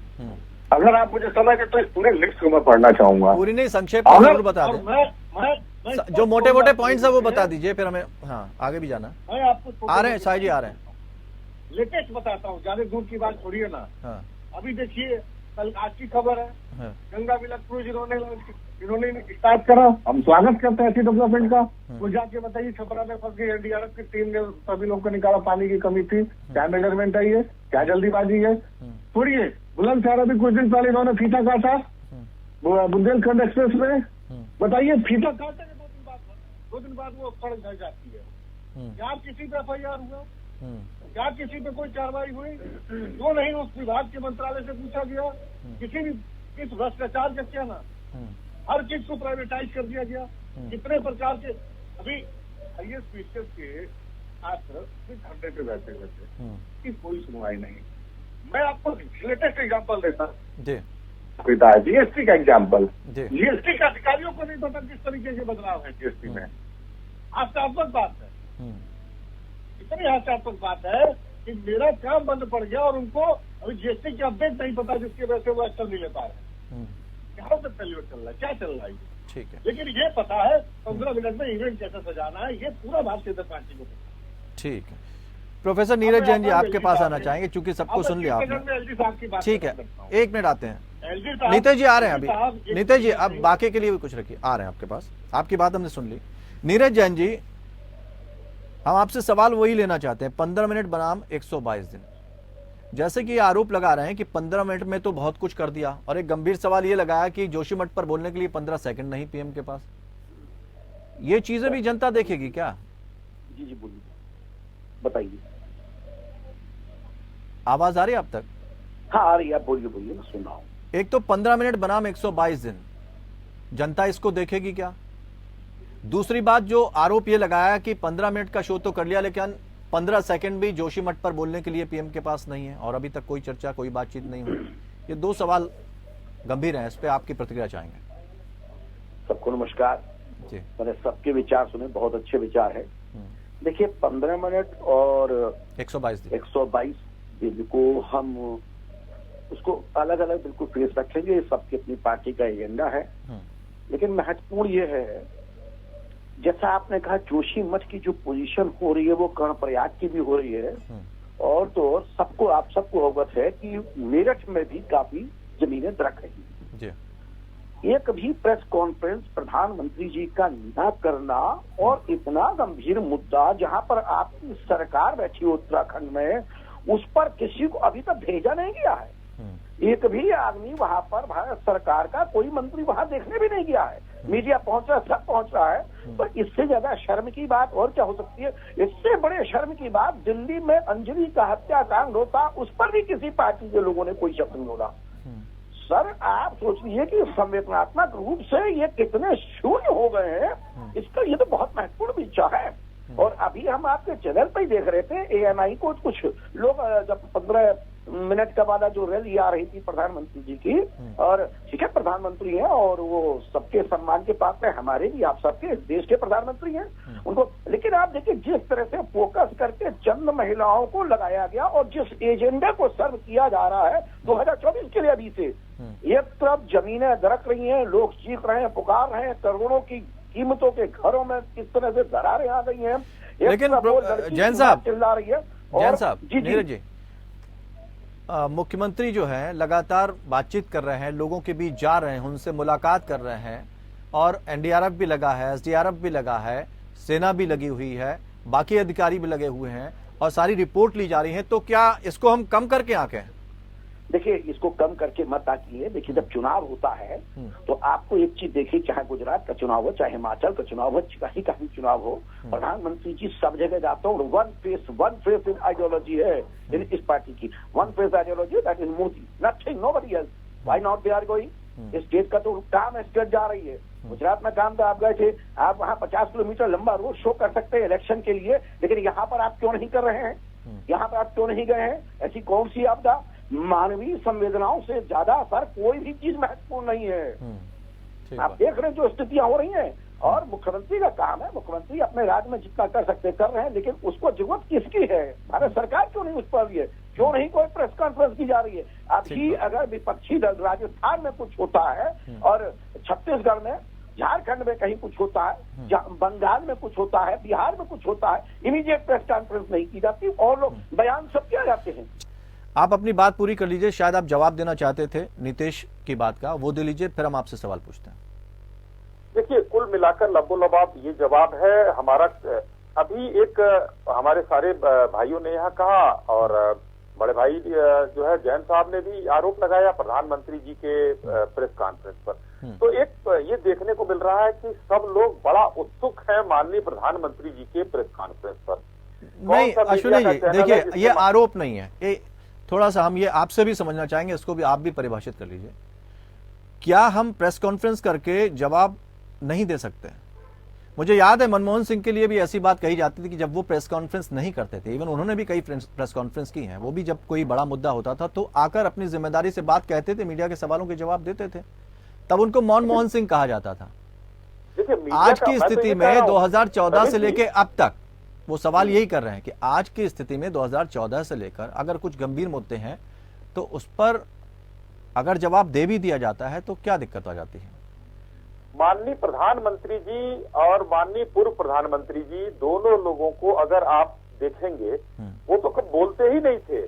अगर आप मुझे समय दें तो इस पूरे लिस्ट को मैं पढ़ना चाहूंगा। पूरी नहीं, संक्षेप में जरूर बता दें। मैं जो मोटे मोटे पॉइंट्स है वो बता दीजिए, फिर हमें आगे भी जाना। मैं आपको आ रहे हैं शाही जी, आ रहे हैं। लेटेस्ट बताता हूँ, ज्यादा दूर की बात छोड़िए ना। अभी देखिए, कल आज की खबर है, गंगा विलक क्रूज इन्होंने स्टार्ट करा। हम स्वागत करते हैं ऐसी डेवलपमेंट का। वो जाके बताइए, छपरा में फंस गई एनडीआरएफ की टीम ने, सभी लोग को निकाला, पानी की कमी थी, क्या मेजरमेंट है ये, क्या जल्दीबाजी है? छोड़िए, बुलंदशहर अभी कुछ दिन पहले इन्होंने फीता काटा बुंदेलखंड एक्सप्रेस में। बताइए, फीता काटे 2 दिन बाद वो सड़क ढह जाती है। क्या किसी पे FIR हुआ? क्या किसी पे कोई कार्रवाई हुई? जो नहीं उस विभाग के मंत्रालय से पूछा गया, किसी भी इस भ्रष्टाचार का क्या ना, हर चीज को प्राइवेटाइज कर दिया गया। कितने प्रकार के अभी IAS फीचर्स के छात्र धरने पे बैठे हुए थे, इसकी कोई सुनवाई नहीं। मैं आपको लेटेस्ट एग्जाम्पल देता हूँ, जीएसटी का एग्जाम्पल। जीएसटी के अधिकारियों को नहीं पता किस तरीके के बदलाव है जीएसटी में। हास्यास्पद बात है, इतनी हास्यास्पद बात है कि मेरा काम बंद पड़ गया और उनको अभी जीएसटी की अपडेट नहीं पता, जिसकी वजह से वो एक्शन नहीं ले पा रहे। कहाँ से फेल्यूर चल रहा है, क्या चल रहा है? ठीक है, लेकिन ये पता है 15 मिनट में इवेंट कैसे सजाना है, ये पूरा भारतीय जनता पार्टी को पता। ठीक है। प्रोफेसर नीरज जैन जी आपके पास आना चाहेंगे, चूंकि सबको सुन लिया आपने। ठीक है, 1 मिनट आते हैं। नीतीश जी आ रहे हैं अभी। नीतीश जी अब बाकी के लिए भी कुछ रखिए, आ रहे हैं आपके पास। आपकी बात हमने सुन ली। नीरज जैन जी, हम आपसे सवाल वही लेना चाहते हैं, 15 मिनट बनाम 122 दिन। जैसे कि आरोप लगा रहे हैं कि 15 मिनट में तो बहुत कुछ कर दिया, और एक गंभीर सवाल ये लगाया कि जोशीमठ पर बोलने के लिए 15 सेकंड नहीं पीएम के पास। ये चीजें भी जनता देखेगी क्या? जी बोलिए, बताइए। आवाज आ रही है अब तक? हाँ आ रही है, आप बोलिए, मैं सुन रहा हूँ। एक तो 15 मिनट बनाम 122 दिन, जनता इसको देखेगी क्या? दूसरी बात, जो आरोप ये लगाया कि 15 मिनट का शो तो कर लिया, लेकिन 15 सेकंड भी जोशीमठ पर बोलने के लिए पीएम के पास नहीं है और अभी तक कोई चर्चा, कोई बातचीत नहीं हुई। ये दो सवाल गंभीर हैं, इस पे आपकी प्रतिक्रिया चाहेंगे। सबको नमस्कार जी। मैंने सबके विचार सुने, बहुत अच्छे विचार है। देखिए 15 मिनट और 122 दिन को हम उसको अलग अलग बिल्कुल फेस रखेंगे, सबकी अपनी पार्टी का एजेंडा है। लेकिन महत्वपूर्ण ये है, जैसा आपने कहा जोशीमठ की जो पोजीशन हो रही है वो कर्णप्रयाग की भी हो रही है, और तो सबको, आप सबको अवगत है कि मेरठ में भी काफी जमीनें दरक रही हैं। एक भी प्रेस कॉन्फ्रेंस प्रधानमंत्री जी का न करना, और इतना गंभीर मुद्दा जहां पर आपकी सरकार बैठी उत्तराखंड में, उस पर किसी को अभी तक भेजा नहीं गया है। एक भी आदमी वहां पर, भारत सरकार का कोई मंत्री वहां देखने भी नहीं गया है। मीडिया पहुंच रहा, सब पहुंच रहा है। तो इससे ज्यादा शर्म की बात और क्या हो सकती है? इससे बड़े शर्म की बात, दिल्ली में अंजलि का हत्याकांड होता, उस पर भी किसी पार्टी के लोगों ने कोई शब्द नहीं बोला। सर आप सोच लीजिए कि संवेदनात्मक रूप से ये कितने शून्य हो गए हैं, इसका ये तो बहुत महत्वपूर्ण विषय है। और अभी हम आपके चैनल पर ही देख रहे थे, ANI को कुछ लोग जब 15 मिनट का वाला जो रैली आ रही थी प्रधानमंत्री जी की, और ठीक है प्रधानमंत्री हैं और वो सबके सम्मान के पात्र है, हमारे भी, आप सबके देश के प्रधानमंत्री हैं उनको। लेकिन आप देखिए जिस तरह से फोकस करके चंद महिलाओं को लगाया गया और जिस एजेंडा को सर्व किया जा रहा है 2024 के लिए, अभी से एक तरफ जमीनें दरक रही हैं, लोग चीख रहे हैं, पुकार रहे हैं, करोड़ों की कीमतों के घरों में किस तरह से दरारें आ गई हैं। लेकिन जैन साहब, चिल्ला रही है। जैन साहब, नीरज जी, मुख्यमंत्री जो है लगातार बातचीत कर रहे हैं, लोगों के बीच जा रहे हैं, उनसे मुलाकात कर रहे हैं, और NDRF भी लगा है, SDRF भी लगा है, सेना भी लगी हुई है, बाकी अधिकारी भी लगे हुए हैं, और सारी रिपोर्ट ली जा रही है। तो क्या इसको हम कम करके आके? देखिए इसको कम करके मत आकिए। देखिए जब चुनाव होता है तो आपको एक चीज देखिए, चाहे गुजरात का चुनाव हो, चाहे हिमाचल का चुनाव हो, कहीं का भी चुनाव हो, प्रधानमंत्री जी सब जगह जाता हूँ। वन फेस इन आइडियोलॉजी है इस पार्टी की, one face ideology, that is Modi, nothing, nobody else. Why not they are going? State का तो काम है, स्टेट जा रही है। गुजरात में काम था, आप गए थे, आप वहाँ 50 किलोमीटर लंबा रोड शो कर सकते हैं इलेक्शन के लिए, लेकिन यहाँ पर आप क्यों नहीं कर रहे हैं? यहाँ पर आप क्यों नहीं गए हैं? ऐसी कौन सी आपदा? मानवीय संवेदनाओं से ज्यादा सर कोई भी चीज महत्वपूर्ण नहीं है। आप देख रहे हैं जो स्थितियां हो रही हैं, और मुख्यमंत्री का काम है, मुख्यमंत्री अपने राज्य में जितना कर सकते कर रहे हैं, लेकिन उसको जरूरत किसकी है? भारत सरकार क्यों नहीं उस पर रही है? क्यों नहीं कोई प्रेस कॉन्फ्रेंस की जा रही है? अभी अगर विपक्षी दल राजस्थान में कुछ होता है और छत्तीसगढ़ में, झारखंड में कहीं कुछ होता है, बंगाल में कुछ होता है, बिहार में कुछ होता है, इमीडिएट प्रेस कॉन्फ्रेंस नहीं की जाती और लोग बयान सब किया जाते हैं। आप अपनी बात पूरी कर लीजिए, शायद आप जवाब देना चाहते थे नीतीश की बात का, वो दे लीजिए, फिर हम आपसे सवाल पूछते हैं। देखिए कुल मिलाकर लबोलबाब ये जवाब है हमारा। अभी एक हमारे सारे भाइयों ने यहाँ कहा, और बड़े भाई जो है जैन साहब ने भी आरोप लगाया प्रधानमंत्री जी के प्रेस कॉन्फ्रेंस पर। तो एक ये देखने को मिल रहा है कि सब लोग बड़ा उत्सुक है माननीय प्रधानमंत्री जी के प्रेस कॉन्फ्रेंस पर। नहीं अश्विनी जी, देखिए ये आरोप नहीं है, ये थोड़ा सा हम ये आपसे भी समझना चाहेंगे, इसको भी आप भी परिभाषित कर लीजिए। क्या हम प्रेस कॉन्फ्रेंस करके जवाब नहीं दे सकते? मुझे याद है मनमोहन सिंह के लिए भी ऐसी बात कही जाती थी कि जब वो प्रेस कॉन्फ्रेंस नहीं करते थे, इवन उन्होंने भी कई प्रेस कॉन्फ्रेंस की हैं, वो भी जब कोई बड़ा मुद्दा होता था तो आकर अपनी जिम्मेदारी से बात कहते थे, मीडिया के सवालों के जवाब देते थे, तब उनको मनमोहन सिंह कहा जाता था। आज की स्थिति में 2014 से लेकर अब तक वो सवाल यही कर रहे हैं कि आज की स्थिति में 2014 से लेकर अगर कुछ गंभीर मुद्दे हैं तो उस पर अगर जवाब दे भी दिया जाता है तो क्या दिक्कत आ जाती है? माननीय प्रधानमंत्री जी और माननीय पूर्व प्रधानमंत्री जी दोनों लोगों को अगर आप देखेंगे वो तो कब बोलते ही नहीं थे,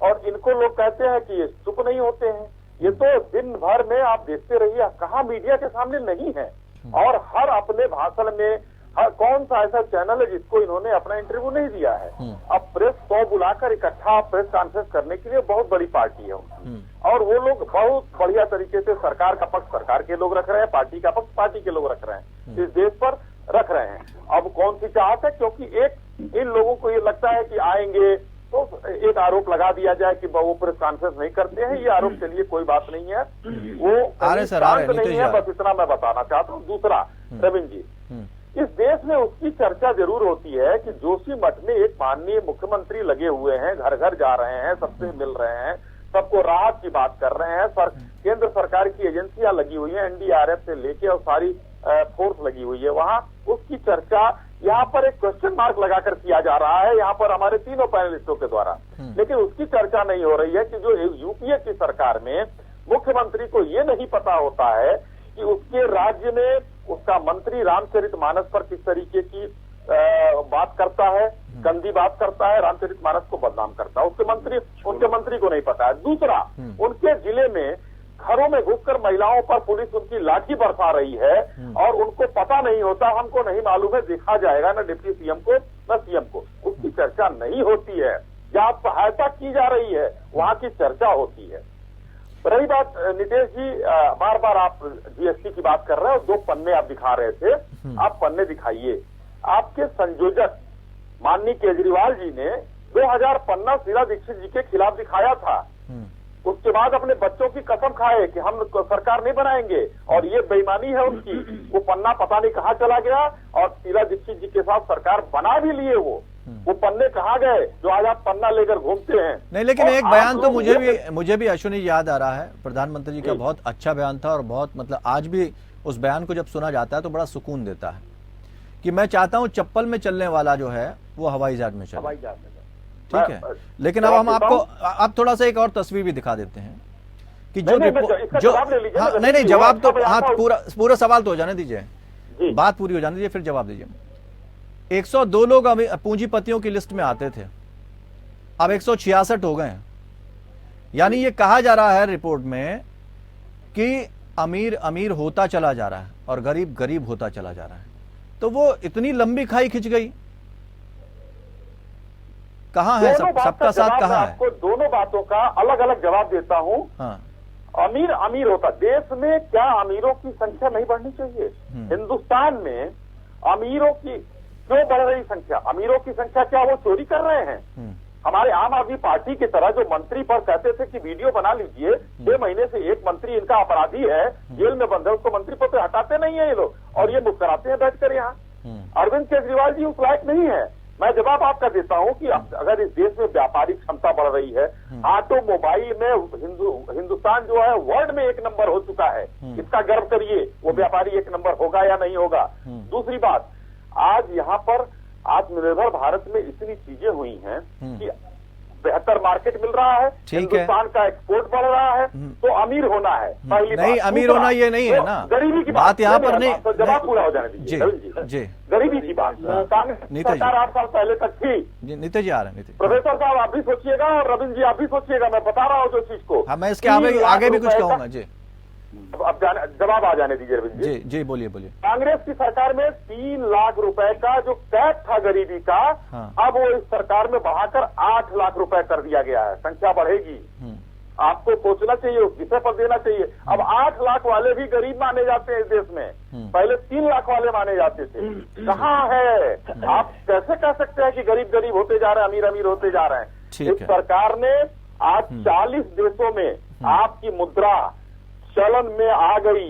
और इनको लोग कहते हैं कि ये चुप नहीं होते हैं। ये तो दिन भर में आप देखते रहिए कहाँ मीडिया के सामने नहीं है, और हर अपने भाषण में कौन सा ऐसा चैनल है जिसको इन्होंने अपना इंटरव्यू नहीं दिया है। अब प्रेस को बुलाकर इकट्ठा प्रेस कॉन्फ्रेंस करने के लिए बहुत बड़ी पार्टी है उनकी, और वो लोग बहुत बढ़िया तरीके से सरकार का पक्ष सरकार के लोग रख रहे हैं, पार्टी का पक्ष पार्टी के लोग रख रहे हैं, इस देश पर रख रहे हैं। अब कौन सी चाहत है, क्योंकि एक इन लोगों को ये लगता है कि आएंगे तो एक आरोप लगा दिया जाए कि वो प्रेस कॉन्फ्रेंस नहीं करते हैं, ये आरोप के लिए कोई बात नहीं है, वो शांत नहीं है, बस इतना मैं बताना चाहता हूँ। दूसरा, रविंद्र जी, इस देश में उसकी चर्चा जरूर होती है कि जोशीमठ में एक माननीय मुख्यमंत्री लगे हुए हैं, घर घर जा रहे हैं, सबसे मिल रहे हैं, सबको राहत की बात कर रहे हैं, केंद्र सरकार की एजेंसियां लगी हुई हैं, एनडीआरएफ से लेके और सारी फोर्स लगी हुई है वहां, उसकी चर्चा यहाँ पर एक क्वेश्चन मार्क लगाकर किया जा रहा है यहाँ पर हमारे तीनों पैनलिस्टों के द्वारा, लेकिन उसकी चर्चा नहीं हो रही है कि जो यूपीए की सरकार में मुख्यमंत्री को ये नहीं पता होता है कि उसके राज्य में उसका मंत्री रामचरितमानस पर किस तरीके की बात करता है, गंदी बात करता है, रामचरितमानस को बदनाम करता है, उनके मंत्री को नहीं पता है। दूसरा, उनके जिले में घरों में घुसकर महिलाओं पर पुलिस उनकी लाठी बरसा रही है और उनको पता नहीं होता, हमको नहीं मालूम है, देखा जाएगा न डिप्टी सीएम को न सीएम को, उसकी चर्चा नहीं होती है। जहाँ सहायता की जा रही है वहाँ की चर्चा होती है। रही बात नीतीश जी, बार बार आप जीएसटी की बात कर रहे हो, 2 पन्ने आप दिखा रहे थे, आप पन्ने दिखाइए। आपके संयोजक माननीय केजरीवाल जी ने 2000 पन्ना शीला दीक्षित जी के खिलाफ दिखाया था, उसके बाद अपने बच्चों की कसम खाए कि हम सरकार नहीं बनाएंगे, और ये बेईमानी है उनकी। वो पन्ना पता नहीं कहाँ चला गया और शीला दीक्षित जी के साथ सरकार बना भी लिए, वो पन्ने कहाँ गए जो आज आप पन्ना लेकर घूमते हैं। नहीं, लेकिन एक बयान तो मुझे भी अश्विनी याद आ रहा है, प्रधानमंत्री जी का बहुत अच्छा बयान था और बहुत मतलब आज भी उस बयान को जब सुना जाता है तो बड़ा सुकून देता है कि मैं चाहता हूं चप्पल में चलने वाला जो है वो हवाई जहाज में चले। ठीक है, लेकिन अब हम आपको आप थोड़ा सा एक और तस्वीर भी दिखा देते हैं कि जो नहीं जवाब तो हाँ पूरा सवाल तो हो जाने दीजिए, बात पूरी हो जाने दीजिए फिर जवाब दीजिए। 102 लोग अभी पूंजीपतियों की लिस्ट में आते थे, अब 166 हो गए हैं। यानी ये कहा जा रहा है रिपोर्ट में कि अमीर अमीर होता चला जा रहा है और गरीब गरीब होता चला जा रहा है। तो वो इतनी लंबी खाई खिंच गई, कहाँ है सबका साथ कहाँ है? आपको दोनों बातों का अलग अलग जवाब देता हूँ। हाँ। अमीर अमीर होता, देश में क्या अमीरों की संख्या नहीं बढ़नी चाहिए? हिंदुस्तान में अमीरों की क्यों बढ़ रही संख्या? अमीरों की संख्या क्या वो चोरी कर रहे हैं? हमारे आम आदमी पार्टी की तरह जो मंत्री पर कहते थे कि वीडियो बना लीजिए, 6 महीने से एक मंत्री इनका अपराधी है, जेल में बंद है, उसको मंत्री पद से हटाते नहीं है ये लोग, और ये मुस्कुराते हैं बैठकर यहाँ। अरविंद केजरीवाल जी उस लायक नहीं है। मैं जवाब आपका देता हूँ कि अगर इस देश में व्यापारिक क्षमता बढ़ रही है, ऑटोमोबाइल में हिंदुस्तान जो है वर्ल्ड में 1 नंबर हो चुका है, इसका गर्व करिए, वो व्यापारी 1 नंबर होगा या नहीं होगा। दूसरी बात, आज यहाँ पर आत्मनिर्भर भारत में इतनी चीजें हुई हैं कि बेहतर मार्केट मिल रहा है, हिंदुस्तान का एक्सपोर्ट बढ़ रहा है, तो अमीर होना है पहली नहीं बात। अमीर होना ये नहीं है ना, गरीबी की बात यहाँ पर नहीं। तो जवाब पूरा हो जाने दीजिए जी, गरीबी की बात। कांग्रेस सरकार 8 साल पहले तक थी। नीतीश जी आ रहे हैं। प्रोफेसर साहब आप भी सोचिएगा और रविंद्र जी आप भी सोचिएगा, मैं बता रहा हूँ जो चीज को। हाँ, मैं इसके आगे भी कुछ कहूंगा जी। अब जवाब आ जाने दीजिए रविंद्र जी। जी बोलिए। कांग्रेस की सरकार में 3 लाख रुपए का जो कैप था गरीबी का, अब वो इस सरकार में बढ़ाकर 8 लाख रुपए कर दिया गया है। संख्या बढ़ेगी, आपको सोचना चाहिए, उस विषय पर देना चाहिए। अब 8 लाख वाले भी गरीब माने जाते हैं इस देश में, पहले 3 लाख वाले माने जाते थे। कहाँ है? आप कैसे कह सकते हैं कि गरीब गरीब होते जा रहे हैं, अमीर अमीर होते जा रहे हैं? इस सरकार ने आज 40 देशों में आपकी मुद्रा चलन में आ गई।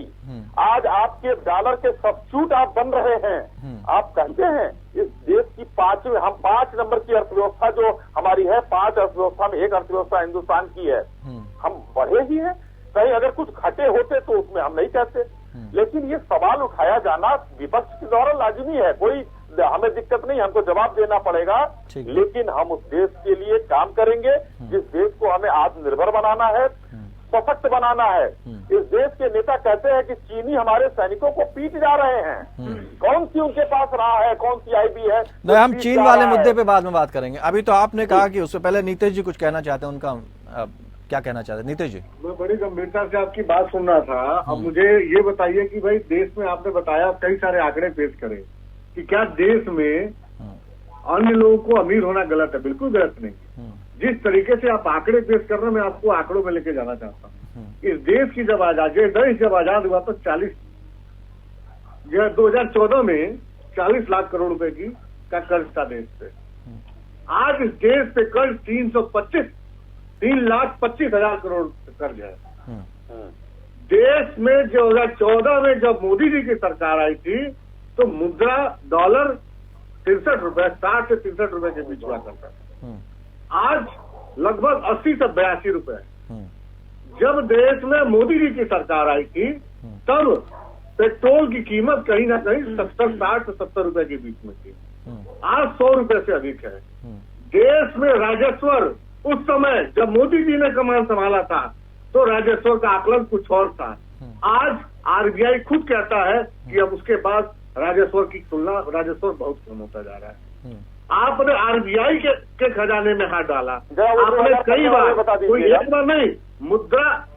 आज आपके डॉलर के सब्स्टिट्यूट आप बन रहे हैं। आप कहते हैं इस देश की 5 नंबर की अर्थव्यवस्था जो हमारी है, 5 अर्थव्यवस्था में 1 अर्थव्यवस्था हिंदुस्तान की है, हम बढ़े ही हैं। कहीं अगर कुछ घटे होते तो उसमें हम नहीं कहते, लेकिन ये सवाल उठाया जाना विपक्ष के द्वारा लाजिमी है। कोई हमें दिक्कत नहीं, हमको जवाब देना पड़ेगा, लेकिन हम उस देश के लिए काम करेंगे जिस देश को हमें आत्मनिर्भर बनाना है, सशक्त बनाना है। इस देश के नेता कहते हैं कि चीनी हमारे सैनिकों को पीट जा रहे हैं। कौन सी उनके पास रहा है, कौन सी आईबी है? नहीं, हम चीन वाले मुद्दे पे बाद में बात करेंगे। अभी तो आपने कहा कि उससे पहले नीतीश जी कुछ कहना चाहते हैं, उनका क्या कहना चाहते हैं नीतीश जी? मैं बड़ी गंभीरता से आपकी बात सुन रहा था। अब मुझे ये बताइए कि भाई देश में आपने बताया, कई सारे आंकड़े पेश करे कि क्या देश में अन्य लोगों को अमीर होना गलत है? बिल्कुल गलत नहीं। जिस तरीके से आप आंकड़े पेश कर रहे हैं, मैं आपको आंकड़ों में लेके जाना चाहता हूँ। इस देश की जब देश जब आजाद हुआ तो 2014 में 40 लाख करोड़ रुपए का कर्ज था देश पे। आज इस देश पे कर्ज 3,25,000 करोड़ कर्ज है। देश में 2014 में जब मोदी जी की सरकार आई थी तो मुद्रा डॉलर 63 रुपए, 60 से 63 रुपए के बीच हुआ करता था। आज लगभग 80 से 82 रुपए। जब देश में मोदी जी की सरकार आई थी तब पेट्रोल की कीमत कहीं ना कहीं 60 से 70 रुपए के बीच में थी। आज 100 रुपए से अधिक है। देश में राजस्व उस समय जब मोदी जी ने कमान संभाला था तो राजस्व का आकलन कुछ और था। आज आरबीआई खुद कहता है कि अब उसके पास राजस्व की तुलना राजस्व बहुत कम होता जा रहा है। आपने आरबीआई के खजाने में हाथ डाला। आपने कई बार, कोई एक बार नहीं, मुद्रा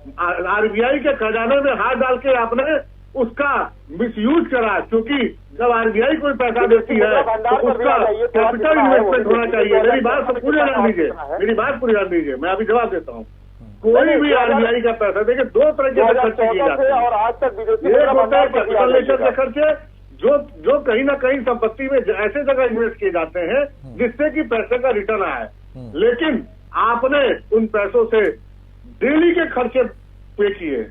आरबीआई के खजाने में हाथ डाल के आपने उसका मिसयूज करा। क्योंकि जब आरबीआई कोई पैसा देती है तो उसका कैपिटल इन्वेस्टमेंट होना चाहिए। मेरी बात पूरी ध्यान दीजिए, मेरी बात पूरी ध्यान दीजिए, मैं अभी जवाब देता हूँ। कोई भी आरबीआई का पैसा देखिए दो तरह के खर्च किए जाते हैं और आज तक एक होता है कैपिटलाइजेशन के खर्चे जो कहीं ना कहीं संपत्ति में ऐसे जगह इन्वेस्ट किए जाते हैं जिससे कि पैसे का रिटर्न आए। लेकिन आपने उन पैसों से डेली के खर्चे पे किए।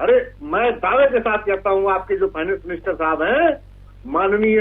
अरे मैं दावे के साथ कहता हूं, आपके जो फाइनेंस मिनिस्टर साहब हैं माननीय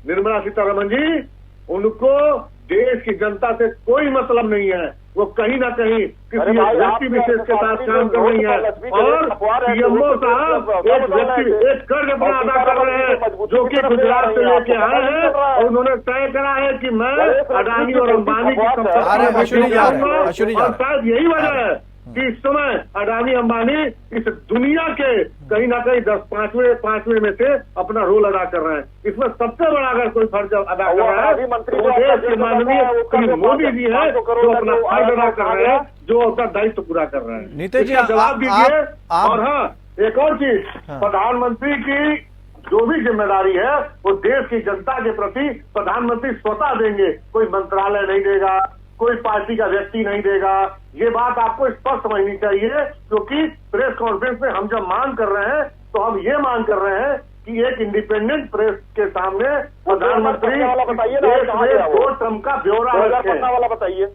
निर्मला सीतारमण जी, उनको देश की जनता से कोई मतलब नहीं है। वो कहीं ना कहीं किसी व्यक्ति विशेष के साथ काम कर रही है। और सीएमओ साहब एक कर्ज अपना अदा कर रहे हैं जो कि गुजरात से लेके आए हैं और उन्होंने तय करा है कि मैं अडानी और अंबानी की संपत्ति, और शायद यही वजह है कि इस समय अडानी अंबानी इस दुनिया के कहीं ना कहीं 5वें में से अपना रोल अदा कर रहे हैं। इसमें सबसे बड़ा अगर कोई फर्ज अदा कर रहा है तो देश के माननीय श्री मोदी जी है जो अपना फर्ज अदा कर रहे हैं, जो अपना दायित्व पूरा कर रहे हैं। नीतीश जी जवाब दीजिए। और हाँ, एक और चीज, प्रधानमंत्री की जो भी जिम्मेदारी है वो देश की जनता के प्रति प्रधानमंत्री स्वतः देंगे। कोई मंत्रालय नहीं देगा, कोई पार्टी का व्यक्ति नहीं देगा। ये बात आपको स्पष्ट समझनी चाहिए, क्योंकि प्रेस कॉन्फ्रेंस में हम जब मांग कर रहे हैं तो हम ये मांग कर रहे हैं कि एक इंडिपेंडेंट प्रेस के सामने प्रधानमंत्री दो टर्म का ब्यौरा पन्ना वाला बताइए।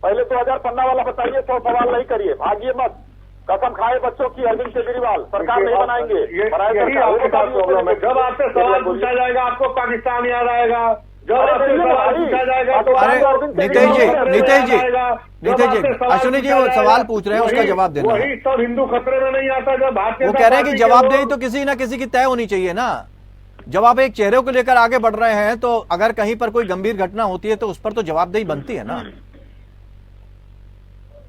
पहले 2000 पन्ना वाला बताइए, 100 सवाल नहीं करिए, भागिए मत। कसम खाए बच्चों की अरविंद केजरीवाल सरकार नहीं बनाएंगे। जब आपसे सवाल पूछा जाएगा आपको पाकिस्तान याद आएगा। नीतीश जी अश्विनी जी वो सवाल पूछ रहे हैं, उसका जवाब देना। वही सब हिंदू खतरे में नहीं आता जब भारतीय, वो कह रहे हैं कि जवाबदेही तो किसी ना किसी की तय होनी चाहिए ना। जब आप एक चेहरे को लेकर आगे बढ़ रहे हैं तो अगर कहीं पर कोई गंभीर घटना होती है तो उस पर तो जवाबदेही बनती है ना।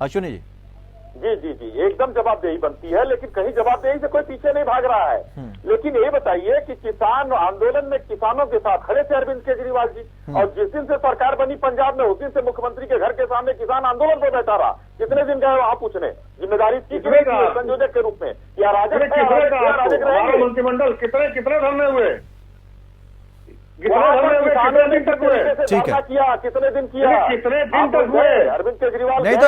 अश्विनी जी जी जी जी एकदम जवाबदेही बनती है, लेकिन कहीं जवाबदेही से कोई पीछे नहीं भाग रहा है। लेकिन ये बताइए कि किसान आंदोलन में किसानों के साथ खड़े थे अरविंद केजरीवाल जी, और जिस दिन से सरकार बनी पंजाब में उस दिन से मुख्यमंत्री के घर के सामने किसान आंदोलन पर बैठा रहा। कितने दिन गए वहां पूछने? जिम्मेदारी की संयोजक के रूप में या राजक मंत्रिमंडल कितने धरने हुए? ठीक है, कितने दिन किया? कितने दिन तक हुए? अरविंद केजरीवाल नहीं तो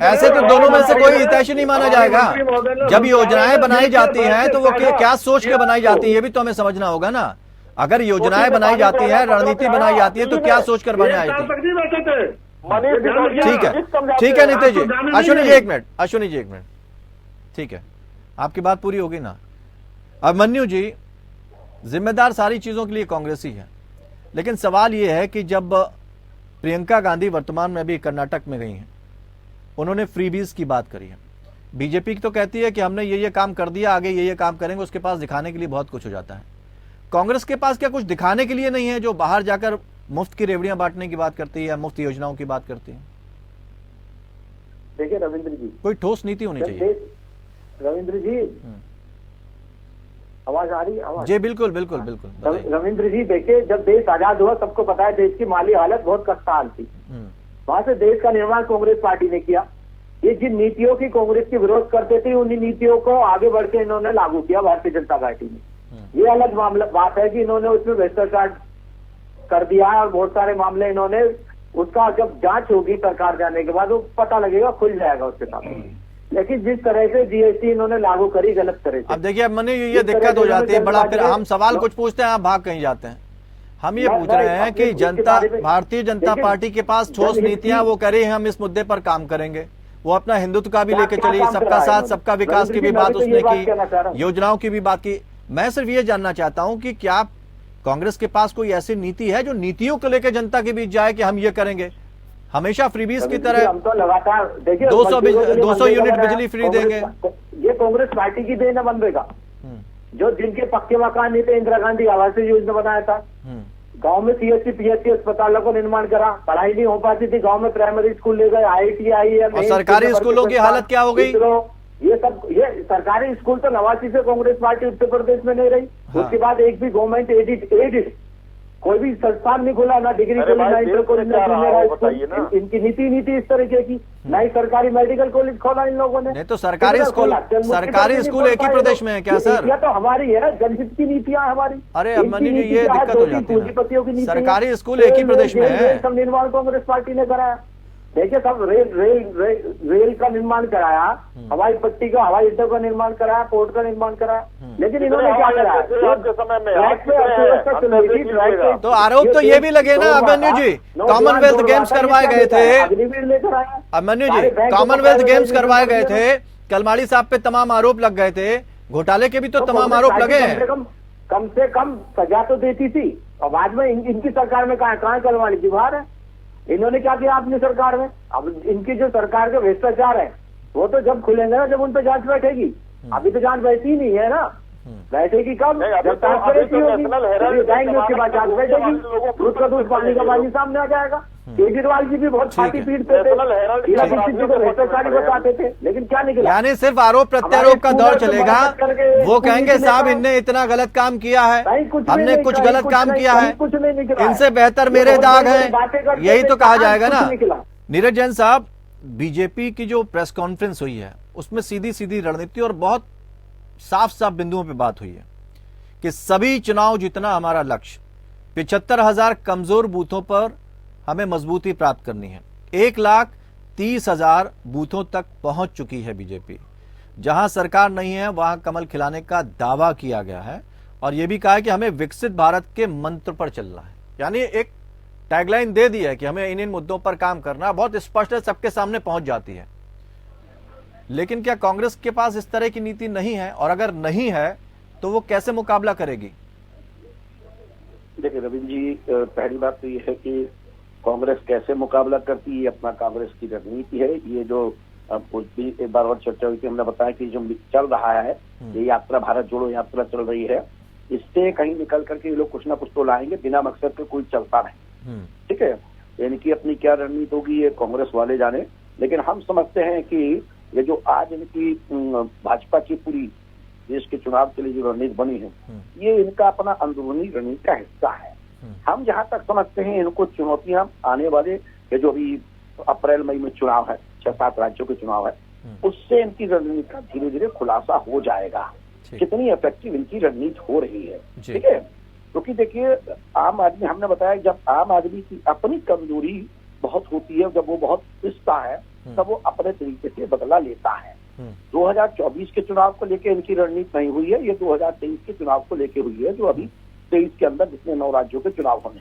ऐसे तो दोनों में से कोई हितैषी नहीं माना जाएगा। जब योजनाएं बनाई जाती हैं तो वो क्या सोच के बनाई जाती है, ये भी तो हमें समझना होगा ना। अगर योजनाएं बनाई जाती है, रणनीति बनाई जाती है तो क्या सोच कर बनाई जाती है। ठीक है नीतीश जी। अश्विनी जी एक मिनट, ठीक है, आपकी बात पूरी होगी ना। अभिमन्यु जी, जिम्मेदार सारी चीजों के लिए कांग्रेस ही है, लेकिन सवाल यह है कि जब प्रियंका गांधी वर्तमान में भी कर्नाटक में गई हैं, उन्होंने फ्रीबीज की बात करी है। बीजेपी तो कहती है कि हमने ये काम कर दिया, आगे ये काम करेंगे, उसके पास दिखाने के लिए बहुत कुछ हो जाता है। कांग्रेस के पास क्या कुछ दिखाने के लिए नहीं है, जो बाहर जाकर मुफ्त की रेवड़ियां बांटने की बात करती है या मुफ्त योजनाओं की बात करती है? देखिए रविंद्र जी, कोई ठोस नीति होनी चाहिए। रविंद्र जी आवाज आ रही है? जी बिल्कुल। रविंद्र जी देखिए, जब देश आजाद हुआ सबको पता है देश की माली हालत बहुत खस्ताहाल थी। वहां से देश का निर्माण कांग्रेस पार्टी ने किया। ये जिन नीतियों की कांग्रेस की विरोध करते थे उन्हीं नीतियों को आगे बढ़ के इन्होंने लागू किया भारतीय जनता पार्टी ने। ये अलग मामला बात है कि इन्होंने उसमें भ्रष्टाचार कर दिया है और बहुत सारे मामले इन्होंने, उसका जब जांच होगी सरकार जाने के बाद वो पता लगेगा, खुल जाएगा उसके सामने। लेकिन जिस तरह से जीएसटी इन्होंने लागू करी गलत तरह से। अब देखिए, अब मने ये दिक्कत हो जाती है बड़ा, फिर हम सवाल कुछ पूछते हैं, आप भाग कहीं जाते हैं। हम ये पूछ रहे हैं कि जनता, भारतीय जनता पार्टी के पास ठोस नीतियां, वो कह रही है हम इस मुद्दे पर काम करेंगे। वो अपना हिंदुत्व का भी लेके चली, सबका साथ सबका विकास की भी बात उसने की, योजनाओं की भी बात की। मैं सिर्फ ये जानना चाहता हूं कि क्या कांग्रेस के पास कोई ऐसी नीति है जो नीतियों को लेकर जनता के बीच जाए कि हम ये करेंगे? हमेशा फ्रीबीज की तरह हम तो लगातार देखिए 200 यूनिट बिजली फ्री देंगे। ये कांग्रेस पार्टी की देन है मनरेगा, जो जिनके पक्के मकान नहीं थे, इंदिरा गांधी आवास योजना बनाया था, गांव में CHC PHC अस्पतालों को निर्माण करा, पढ़ाई नहीं हो पाती थी, गांव में प्राइमरी स्कूल ले गए, IIT और सरकारी स्कूलों की हालत क्या हो गई? ये सरकारी स्कूल तो 89 से कांग्रेस पार्टी उत्तर प्रदेश में नहीं रही। उसके बाद एक भी गवर्नमेंट एडेड कोई भी संस्थान नहीं खुला, ना डिग्री कॉलेज, ना इंटर कॉलेज, ना जूनियर हाई स्कूल। इनकी नीति इस तरीके की, ना ही सरकारी मेडिकल कॉलेज खोला इन लोगों ने। नहीं तो सरकारी स्कूल एक ही प्रदेश में है क्या सर? नीतियां तो हमारी है, जनहित की नीतियां हमारी। अरे अमनी जी, ये दिक्कत हो जाती है। सरकारी स्कूल एक ही प्रदेश में है। सब निर्माण कांग्रेस पार्टी ने कराया। देखिए, सब रेल का निर्माण कराया, हवाई पट्टी का, हवाई अड्डे का निर्माण कराया, पोर्ट का निर्माण कराया, लेकिन इन्होंने क्या कराया? तो आरोप तो ये भी लगे ना अभिमन्यु जी, कॉमनवेल्थ गेम्स करवाए गए थे। अभिमन्यु जी, कॉमनवेल्थ गेम्स करवाए गए थे, कलमाड़ी साहब पे तमाम आरोप लग गए थे, घोटाले के भी तो तमाम आरोप लगे हैं। कम से कम सजा तो देती थी, और बाद में इनकी सरकार में कहाँ कलमाड़ी की बाहर है। इन्होंने क्या किया अपनी सरकार में? अब इनकी जो सरकार के भ्रष्टाचार है वो तो जब खुलेंगे ना, जब उन पर जांच बैठेगी। अभी तो जांच बैठी ही नहीं है ना, बैठेगी कब? जब ट्रांसपेरेंसी होगी जाएंगे, उसके बाद जांच बैठेगी, दूध का दूध पानी का पानी सामने आ जाएगा। केजरीवाल जी भी बहुत छाती पीटते थे, भ्रष्टाचारी बताते थे, लेकिन क्या निकला? यानी सिर्फ आरोप प्रत्यारोप का दौर चलेगा। वो कहेंगे साहब इनने इतना गलत काम किया है, हमने कुछ गलत काम किया है, इनसे बेहतर मेरे दाग हैं, यही तो कहा जाएगा ना। नीरज जैन साहब, बीजेपी की जो प्रेस कॉन्फ्रेंस हुई है उसमें सीधी सीधी रणनीति और बहुत साफ साफ बिंदुओं पे बात हुई है कि सभी चुनाव जीतना हमारा लक्ष्य, 75,000 कमजोर बूथों पर हमें मजबूती प्राप्त करनी है। 1,30,000 बूथों तक पहुंच चुकी है बीजेपी। जहां सरकार नहीं है वहां कमल खिलाने का दावा किया गया है, और यह भी कहा है कि हमें विकसित भारत के मंत्र पर चलना है। यानी एक टैगलाइन दे दी है कि हमें इन मुद्दों पर काम करना बहुत स्पष्ट है, सबके सामने पहुंच जाती है। लेकिन क्या कांग्रेस के पास इस तरह की नीति नहीं है, और अगर नहीं है तो वो कैसे मुकाबला करेगी? देखिए रविंद्र जी, पहली बात तो ये है कि कांग्रेस कैसे मुकाबला करती है, अपना कांग्रेस की रणनीति है। ये जो कुछ भी एक बार और चर्चा हुई थी, हमने बताया कि जो चल रहा है ये यात्रा, भारत जोड़ो यात्रा चल रही है, इससे कहीं निकल करके ये लोग कुछ ना कुछ तो लाएंगे, बिना मकसद के कोई चलता नहीं। ठीक है, इनकी अपनी क्या रणनीति होगी ये कांग्रेस वाले जाने, लेकिन हम समझते हैं कि ये जो आज इनकी भाजपा की पूरी देश के चुनाव के लिए जो रणनीति बनी है, ये इनका अपना अंदरूनी रणनीति का हिस्सा है। हम जहां तक समझते हैं इनको चुनौतियां आने वाले ये जो अभी अप्रैल मई में चुनाव है, 6-7 राज्यों के चुनाव है, उससे इनकी रणनीति का धीरे धीरे खुलासा हो जाएगा, कितनी इफेक्टिव इनकी रणनीति हो रही है। ठीक है, क्योंकि देखिए आम आदमी, हमने बताया जब आम आदमी की अपनी कमजोरी बहुत होती है, जब वो बहुत पिसता है, तब वो अपने तरीके से बदला लेता है। 2024 के चुनाव को लेकर इनकी रणनीति नहीं हुई है, ये 2023 के चुनाव को लेकर हुई है, जो अभी 23 के अंदर जितने 9 राज्यों के चुनाव होने।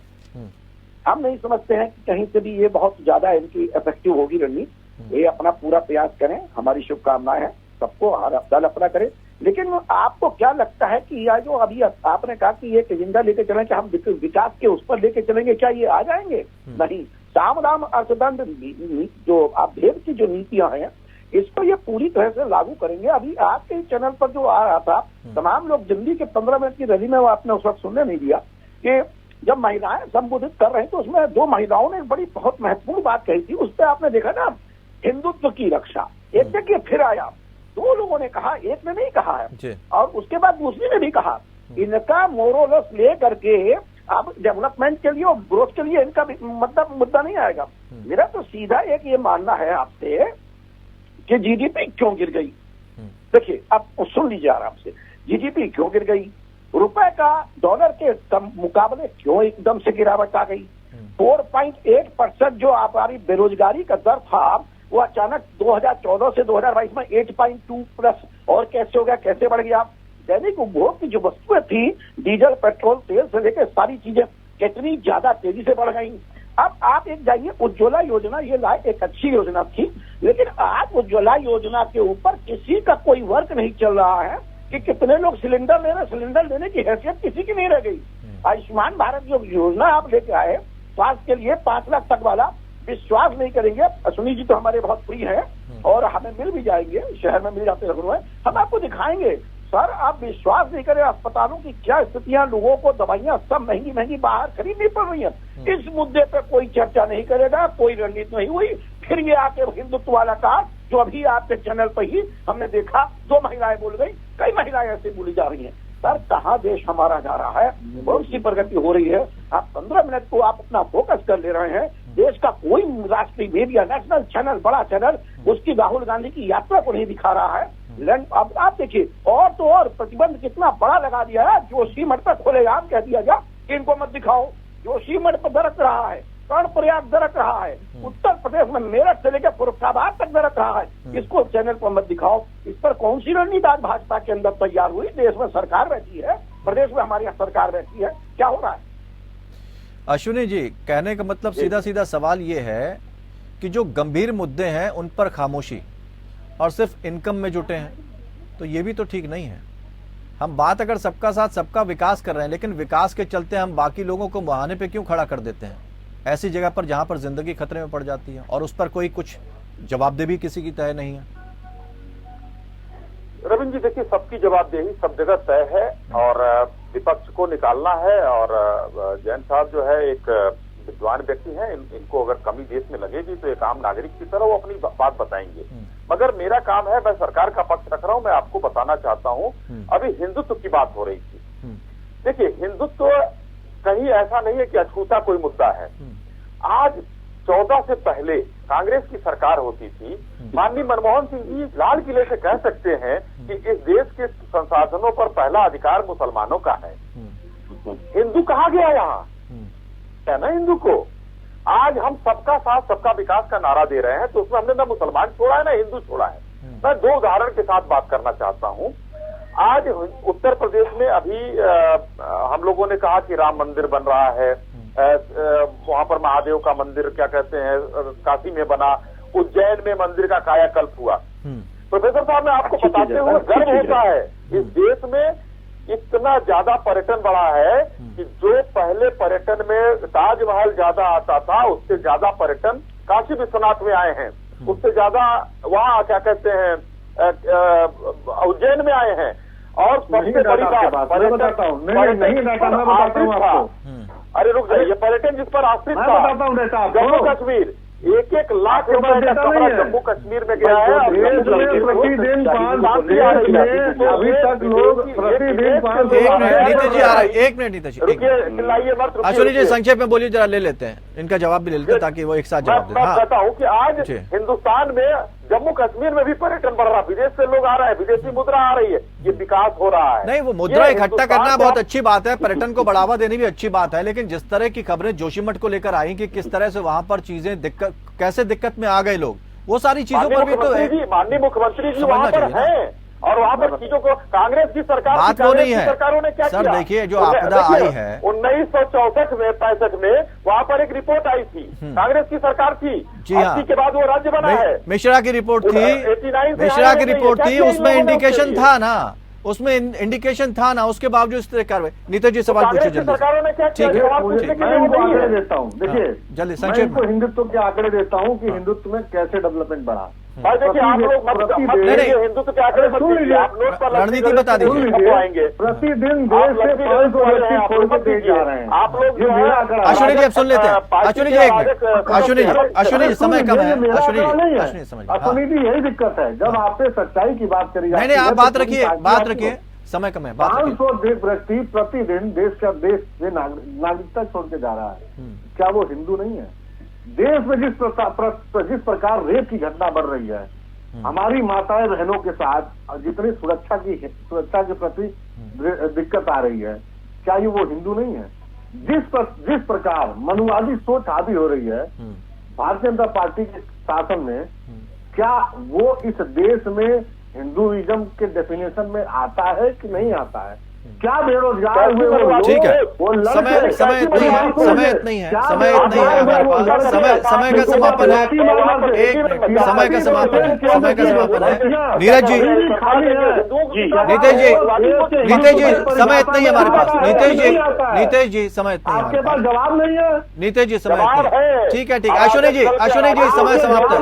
हम नहीं समझते हैं कि कहीं से भी ये बहुत ज्यादा इनकी इफेक्टिव होगी रणनीति। ये अपना पूरा प्रयास करें, हमारी शुभकामनाएं हैं सबको, दल अपना करें। लेकिन आपको क्या लगता है कि यह जो अभी आपने कहा कि एक एजेंडा लेके चलें कि हम विकास के उस पर लेके चलेंगे, क्या ये आ जाएंगे? नहीं। साम दाम अर्थदंड जो आप भेद की जो नीतियां हैं, इसको ये पूरी तरह से लागू करेंगे। अभी आपके चैनल पर जो आ रहा था, तमाम लोग दिल्ली के 15 मिनट की रैली में, वो आपने उस वक्त सुनने नहीं दिया कि जब महिलाएं संबोधित कर रही तो उसमें 2 महिलाओं ने बड़ी बहुत महत्वपूर्ण बात कही थी। उस पर आपने देखा ना, हिंदुत्व की रक्षा। एक देखिए फिर आया, 2 लोगों ने कहा, एक ने नहीं कहा है, और उसके बाद दूसरी ने भी कहा। इनका मोरलस ले करके अब डेवलपमेंट के लिए और ग्रोथ के लिए इनका मतलब मुद्दा नहीं आएगा। मेरा तो सीधा एक ये मानना है आपसे कि जीडीपी क्यों गिर गई। देखिए अब सुन लीजिए आराम से, जीडीपी क्यों गिर गई, रुपए का डॉलर के मुकाबले क्यों एकदम से गिरावट आ गई। 4.8% जो हमारी बेरोजगारी का दर था, वो अचानक 2014 से 2022 में 8.2 प्लस और कैसे हो गया, कैसे बढ़ गया। दैनिक उपभोग की जो वस्तुएं थी, डीजल पेट्रोल तेल से लेकर सारी चीजें कितनी ज्यादा तेजी से बढ़ गई। अब आप एक जाइए, उज्ज्वला योजना ये लाए, एक अच्छी योजना थी, लेकिन आज उज्ज्वला योजना के ऊपर किसी का कोई वर्क नहीं चल रहा है कि कितने लोग सिलेंडर ले रहे, सिलेंडर लेने की हैसियत किसी की नहीं रह गई। आयुष्मान भारत जो योजना आप लेके आए स्वास्थ्य के लिए 5 लाख तक वाला, विश्वास नहीं करेंगे, अश्विनी जी तो हमारे बहुत प्रिय हैं और हमें मिल भी जाएंगे, शहर में मिल जाते लखनऊ में, हम आपको दिखाएंगे। सर आप विश्वास नहीं करें, अस्पतालों की क्या स्थितियां, लोगों को दवाइयां सब महंगी महंगी बाहर खरीदनी पड़ रही है। इस मुद्दे पे कोई चर्चा नहीं करेगा, कोई रणनीति नहीं हुई। फिर ये आके हिंदुत्व वाला कार्ड जो अभी आपके चैनल पर ही हमने देखा, 2 महिलाएं बोल गई, कई महिलाएं ऐसे बोली जा रही हैं। सर कहाँ देश हमारा जा रहा है, बहुत सी प्रगति हो रही है। आप 15 मिनट को आप अपना फोकस कर ले रहे हैं, देश का कोई राष्ट्रीय मीडिया, नेशनल चैनल, बड़ा चैनल उसकी राहुल गांधी की यात्रा को नहीं दिखा रहा है। अब आप देखिए, और तो और प्रतिबंध कितना बड़ा लगा दिया है। जोशीमठ पर खुलेआम कह दिया गया कि इनको मत दिखाओ। जोशीमठ पर दरक रहा है, कर्णप्रयाग दरक रहा है, उत्तर प्रदेश में मेरठ से लेकर फरुखाबाद तक दरक रहा है, इसको चैनल पर मत दिखाओ। इस पर कौन सी रणनीति आज भाजपा के अंदर तैयार हुई? देश में सरकार बैठी है, प्रदेश में हमारी यहाँ सरकार बैठी है, क्या हो रहा है? अश्विनी जी, कहने का मतलब सीधा सीधा सवाल ये है कि जो गंभीर मुद्दे हैं उन पर खामोशी और सिर्फ इनकम में जुटे हैं, तो ये भी तो ठीक नहीं है। हम बात अगर सबका साथ सबका विकास कर रहे हैं, लेकिन विकास के चलते हम बाकी लोगों को मुहाने पे क्यों खड़ा कर देते हैं ऐसी जगह पर जहां पर जिंदगी खतरे में पड़ जाती है, और उस पर कोई कुछ जवाबदेही किसी की तय नहीं है। रविंद्र जी देखिए, सबकी जवाबदेही सब जगह तय है और विपक्ष को निकालना है। और जैन साहब जो है एक विद्वान व्यक्ति हैं, इनको अगर कमी देश में लगेगी तो एक आम नागरिक की तरह वो अपनी बात बताएंगे। मगर मेरा काम है, मैं सरकार का पक्ष रख रहा हूं, मैं आपको बताना चाहता हूं। अभी हिंदुत्व की बात हो रही थी। देखिए, हिंदुत्व कहीं ऐसा नहीं है कि अछूता कोई मुद्दा है। आज 14 से पहले कांग्रेस की सरकार होती थी, माननीय मनमोहन सिंह जी लाल किले से कह सकते हैं कि इस देश के संसाधनों पर पहला अधिकार मुसलमानों का है। हिंदू कहा गया यहाँ है ना हिंदू को। आज हम सबका साथ सबका विकास का नारा दे रहे हैं, तो उसमें हमने ना मुसलमान छोड़ा है ना हिंदू छोड़ा है। मैं 2 उदाहरण के साथ बात करना चाहता हूँ। आज उत्तर प्रदेश में अभी हम लोगों ने कहा कि राम मंदिर बन रहा है, वहां पर महादेव का मंदिर क्या कहते हैं काशी में बना, उज्जैन में मंदिर का कायाकल्प हुआ। प्रोफेसर साहब, मैं आपको बताते हुए गर्व होता है, इस देश में इतना ज्यादा पर्यटन बढ़ा है कि जो पहले पर्यटन में ताजमहल ज्यादा आता था, उससे ज्यादा पर्यटन काशी विश्वनाथ में आए हैं, उससे ज्यादा वहाँ क्या कहते हैं उज्जैन में आए हैं। और सबसे बड़ी बात, अरे रुक जाइए, पर्यटन जिस पर आश्रित था जम्मू कश्मीर, 1-1 लाख रुपए का कमरा जम्मू कश्मीर में गया है। प्रतिदिन 5 अभी तक लोग प्रतिदिन 5। एक मिनट नीता जी, अश्विनी जी संक्षेप में बोलिए, जरा ले लेते हैं इनका जवाब भी ले लेते हैं ताकि वो एक साथ जवाब दें। मैं कहता हूँ कि आज हिंदुस्तान में जम्मू कश्मीर में भी पर्यटन बढ़ रहा है, विदेश से लोग आ रहे हैं, विदेशी मुद्रा आ रही है, ये विकास हो रहा है। नहीं, वो मुद्रा इकट्ठा करना बहुत अच्छी बात है, पर्यटन को बढ़ावा देनी भी अच्छी बात है, लेकिन जिस तरह की खबरें जोशीमठ को लेकर आई कि किस तरह से वहां पर चीजें कैसे दिक्कत में आ गए लोग, वो सारी चीजों पर भी तो माननीय मुख्यमंत्री जी वहां पर हैं और वहाँ पर चीजों को कांग्रेस की सरकार, बात वो नहीं है सरकारों ने क्या सर किया? देखिए, जो आपदा आई है 1964 में 65 में वहाँ पर एक रिपोर्ट आई थी, कांग्रेस की सरकार थी जी हाँ, के बाद वो राज्य बना है। मिश्रा की रिपोर्ट थी, मिश्रा की रिपोर्ट थी, उसमें इंडिकेशन था ना, उसमें इंडिकेशन था ना, उसके बावजूद इस तरह कार्रवाई। नीता जी सवाल पूछिए जल्दी। सरकारों ने क्या किया? आंकड़े देता हूँ, देखिए जल्दी मैं इनको हिंदुत्व के आंकड़े देता हूँ कि हिंदुत्व में कैसे डेवलपमेंट बढ़ा। देखिए, आप लोग हिंदुत्व के आंकड़े रणनीति बता दीजिए। प्रतिदिन देश से 500 व्यक्ति छोड़ के दे जा रहे हैं आप लोग। अश्विनी जी अब सुन लेते हैं, अश्विनी जी एक मिनट, अश्विनी जी समय कम है, अश्विनी जी यही दिक्कत है जब आपसे सच्चाई की बात करी जाती है। नहीं, आप बात रखिए, समय कम है। 500 व्यक्ति प्रतिदिन देश से नागरिकता छोड़ के जा रहा है, क्या वो हिंदू नहीं है? देश में जिस प्रकार रेप की घटना बढ़ रही है, हमारी माताएं बहनों के साथ जितनी सुरक्षा के प्रति दिक्कत आ रही है, क्या ये वो हिंदू नहीं है? जिस प्रकार मनुवादी सोच हावी हो रही है भारतीय जनता पार्टी के शासन में, क्या वो इस देश में हिंदुइज्म के डेफिनेशन में आता है कि नहीं आता है? क्या बेरोजगार हुए वो लोग, ठीक है, वो लड़के समय इतना ही है, समय इतना ही है हमारे पास, समय का समापन है, एक मिनट, समय का समापन है, समय का समापन है। नीरज जी, नीतीश जी समय इतना ही हमारे पास, नीतीश जी समय इतना ही आपके पास जवाब नहीं है। नीतीश जी समय इतना ही, ठीक है, ठीक है। अश्विनी जी समय समाप्त है,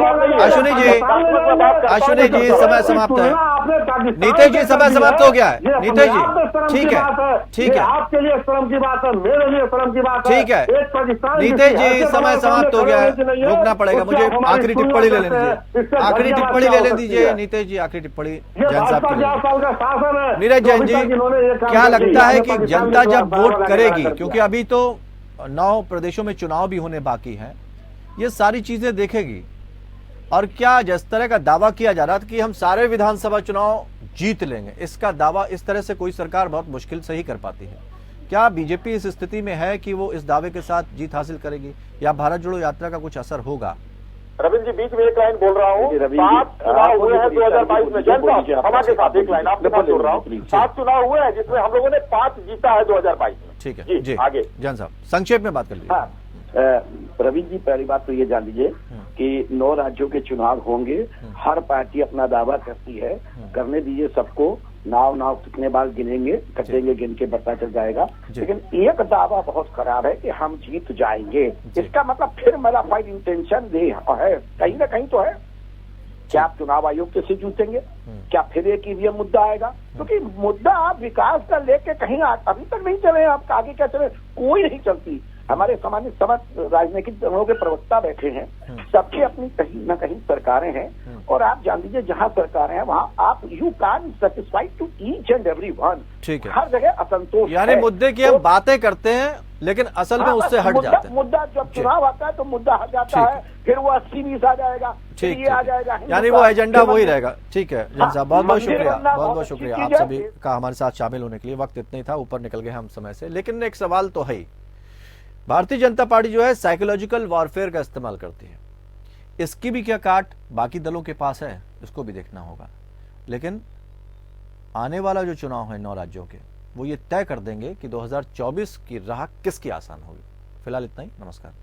अश्विनी जी समय समाप्त है, नीतीश जी समय समाप्त हो गया है, नीतीश जी ठीक है, ठीक है, आपके लिए शर्म की बात है, मेरे लिए शर्म की बात है, ठीक है, नीतीश जी समय समाप्त हो गया है, रोकना पड़ेगा मुझे। आखिरी टिप्पणी ले लेने दीजिए, आखिरी टिप्पणी ले लेने दीजिए नीतीश जी, आखिरी टिप्पणी जैन साहब की। नीरज जैन जी, क्या लगता है कि जनता जब वोट करेगी, क्योंकि अभी तो 9 प्रदेशों में चुनाव भी होने बाकी हैं, ये सारी चीजें देखेगी, और क्या जिस तरह का दावा किया जा रहा था कि हम सारे विधानसभा चुनाव जीत लेंगे, इसका दावा इस तरह से कोई सरकार बहुत मुश्किल से ही कर पाती है। क्या बीजेपी इस स्थिति में है कि वो इस दावे के साथ जीत हासिल करेगी, या भारत जोड़ो यात्रा का कुछ असर होगा? रविंद्र जी, बीच में एक लाइन बोल रहा हूँ। 7 चुनाव हुए हैं 2022 में, हमारे साथ एक लाइन आपके साथ बोल रहा हूँ। 7 चुनाव हुए हैं जिसमें हम लोगों ने 5 जीता है 2022 में। ठीक है जी, आगे जैन साहब संक्षेप में बात कर लीजिए। रवि जी, पहली बात तो ये जान लीजिए कि 9 राज्यों के चुनाव होंगे, हर पार्टी अपना दावा करती है, करने दीजिए सबको। नाव कितने बार गिनेंगे, कटेंगे, गिन के पता चल जाएगा। लेकिन एक दावा बहुत खराब है कि हम जीत जाएंगे, इसका मतलब फिर मेरा फाइट इंटेंशन है, कहीं ना कहीं तो है। क्या आप चुनाव आयोग से जीतेंगे? क्या फिर एक ईवीएम मुद्दा आएगा? क्योंकि मुद्दा आप विकास का लेके कहीं अभी तक नहीं चले, आप आगे क्या चले, कोई नहीं चलती। हमारे सामान्य समझ राजनीतिक दलों के प्रवक्ता बैठे हैं, सबकी अपनी कहीं ना कहीं सरकारें हैं, और आप जान लीजिए जहां सरकारें हैं वहां आप you can satisfied to each and every one. ठीक है, हर जगह असंतोष, यानी मुद्दे की हम बातें करते हैं लेकिन असल में उससे हट जाते हैं। मुद्दा जब चुनाव आता है तो मुद्दा हट जाता है, फिर वो 80-20 आ जाएगा, फिर ये आ जाएगा, यानी वो एजेंडा वही रहेगा। ठीक है जैन साहब, बहुत बहुत शुक्रिया, बहुत बहुत शुक्रिया आप सभी का हमारे साथ शामिल होने के लिए। वक्त इतना ही था, ऊपर निकल गए हम समय से, लेकिन एक सवाल तो है ही, भारतीय जनता पार्टी जो है साइकोलॉजिकल वॉरफेयर का इस्तेमाल करती है, इसकी भी क्या काट बाकी दलों के पास है, इसको भी देखना होगा। लेकिन आने वाला जो चुनाव है 9 राज्यों के, वो ये तय कर देंगे कि 2024 की राह किसकी आसान होगी। फिलहाल इतना ही, नमस्कार।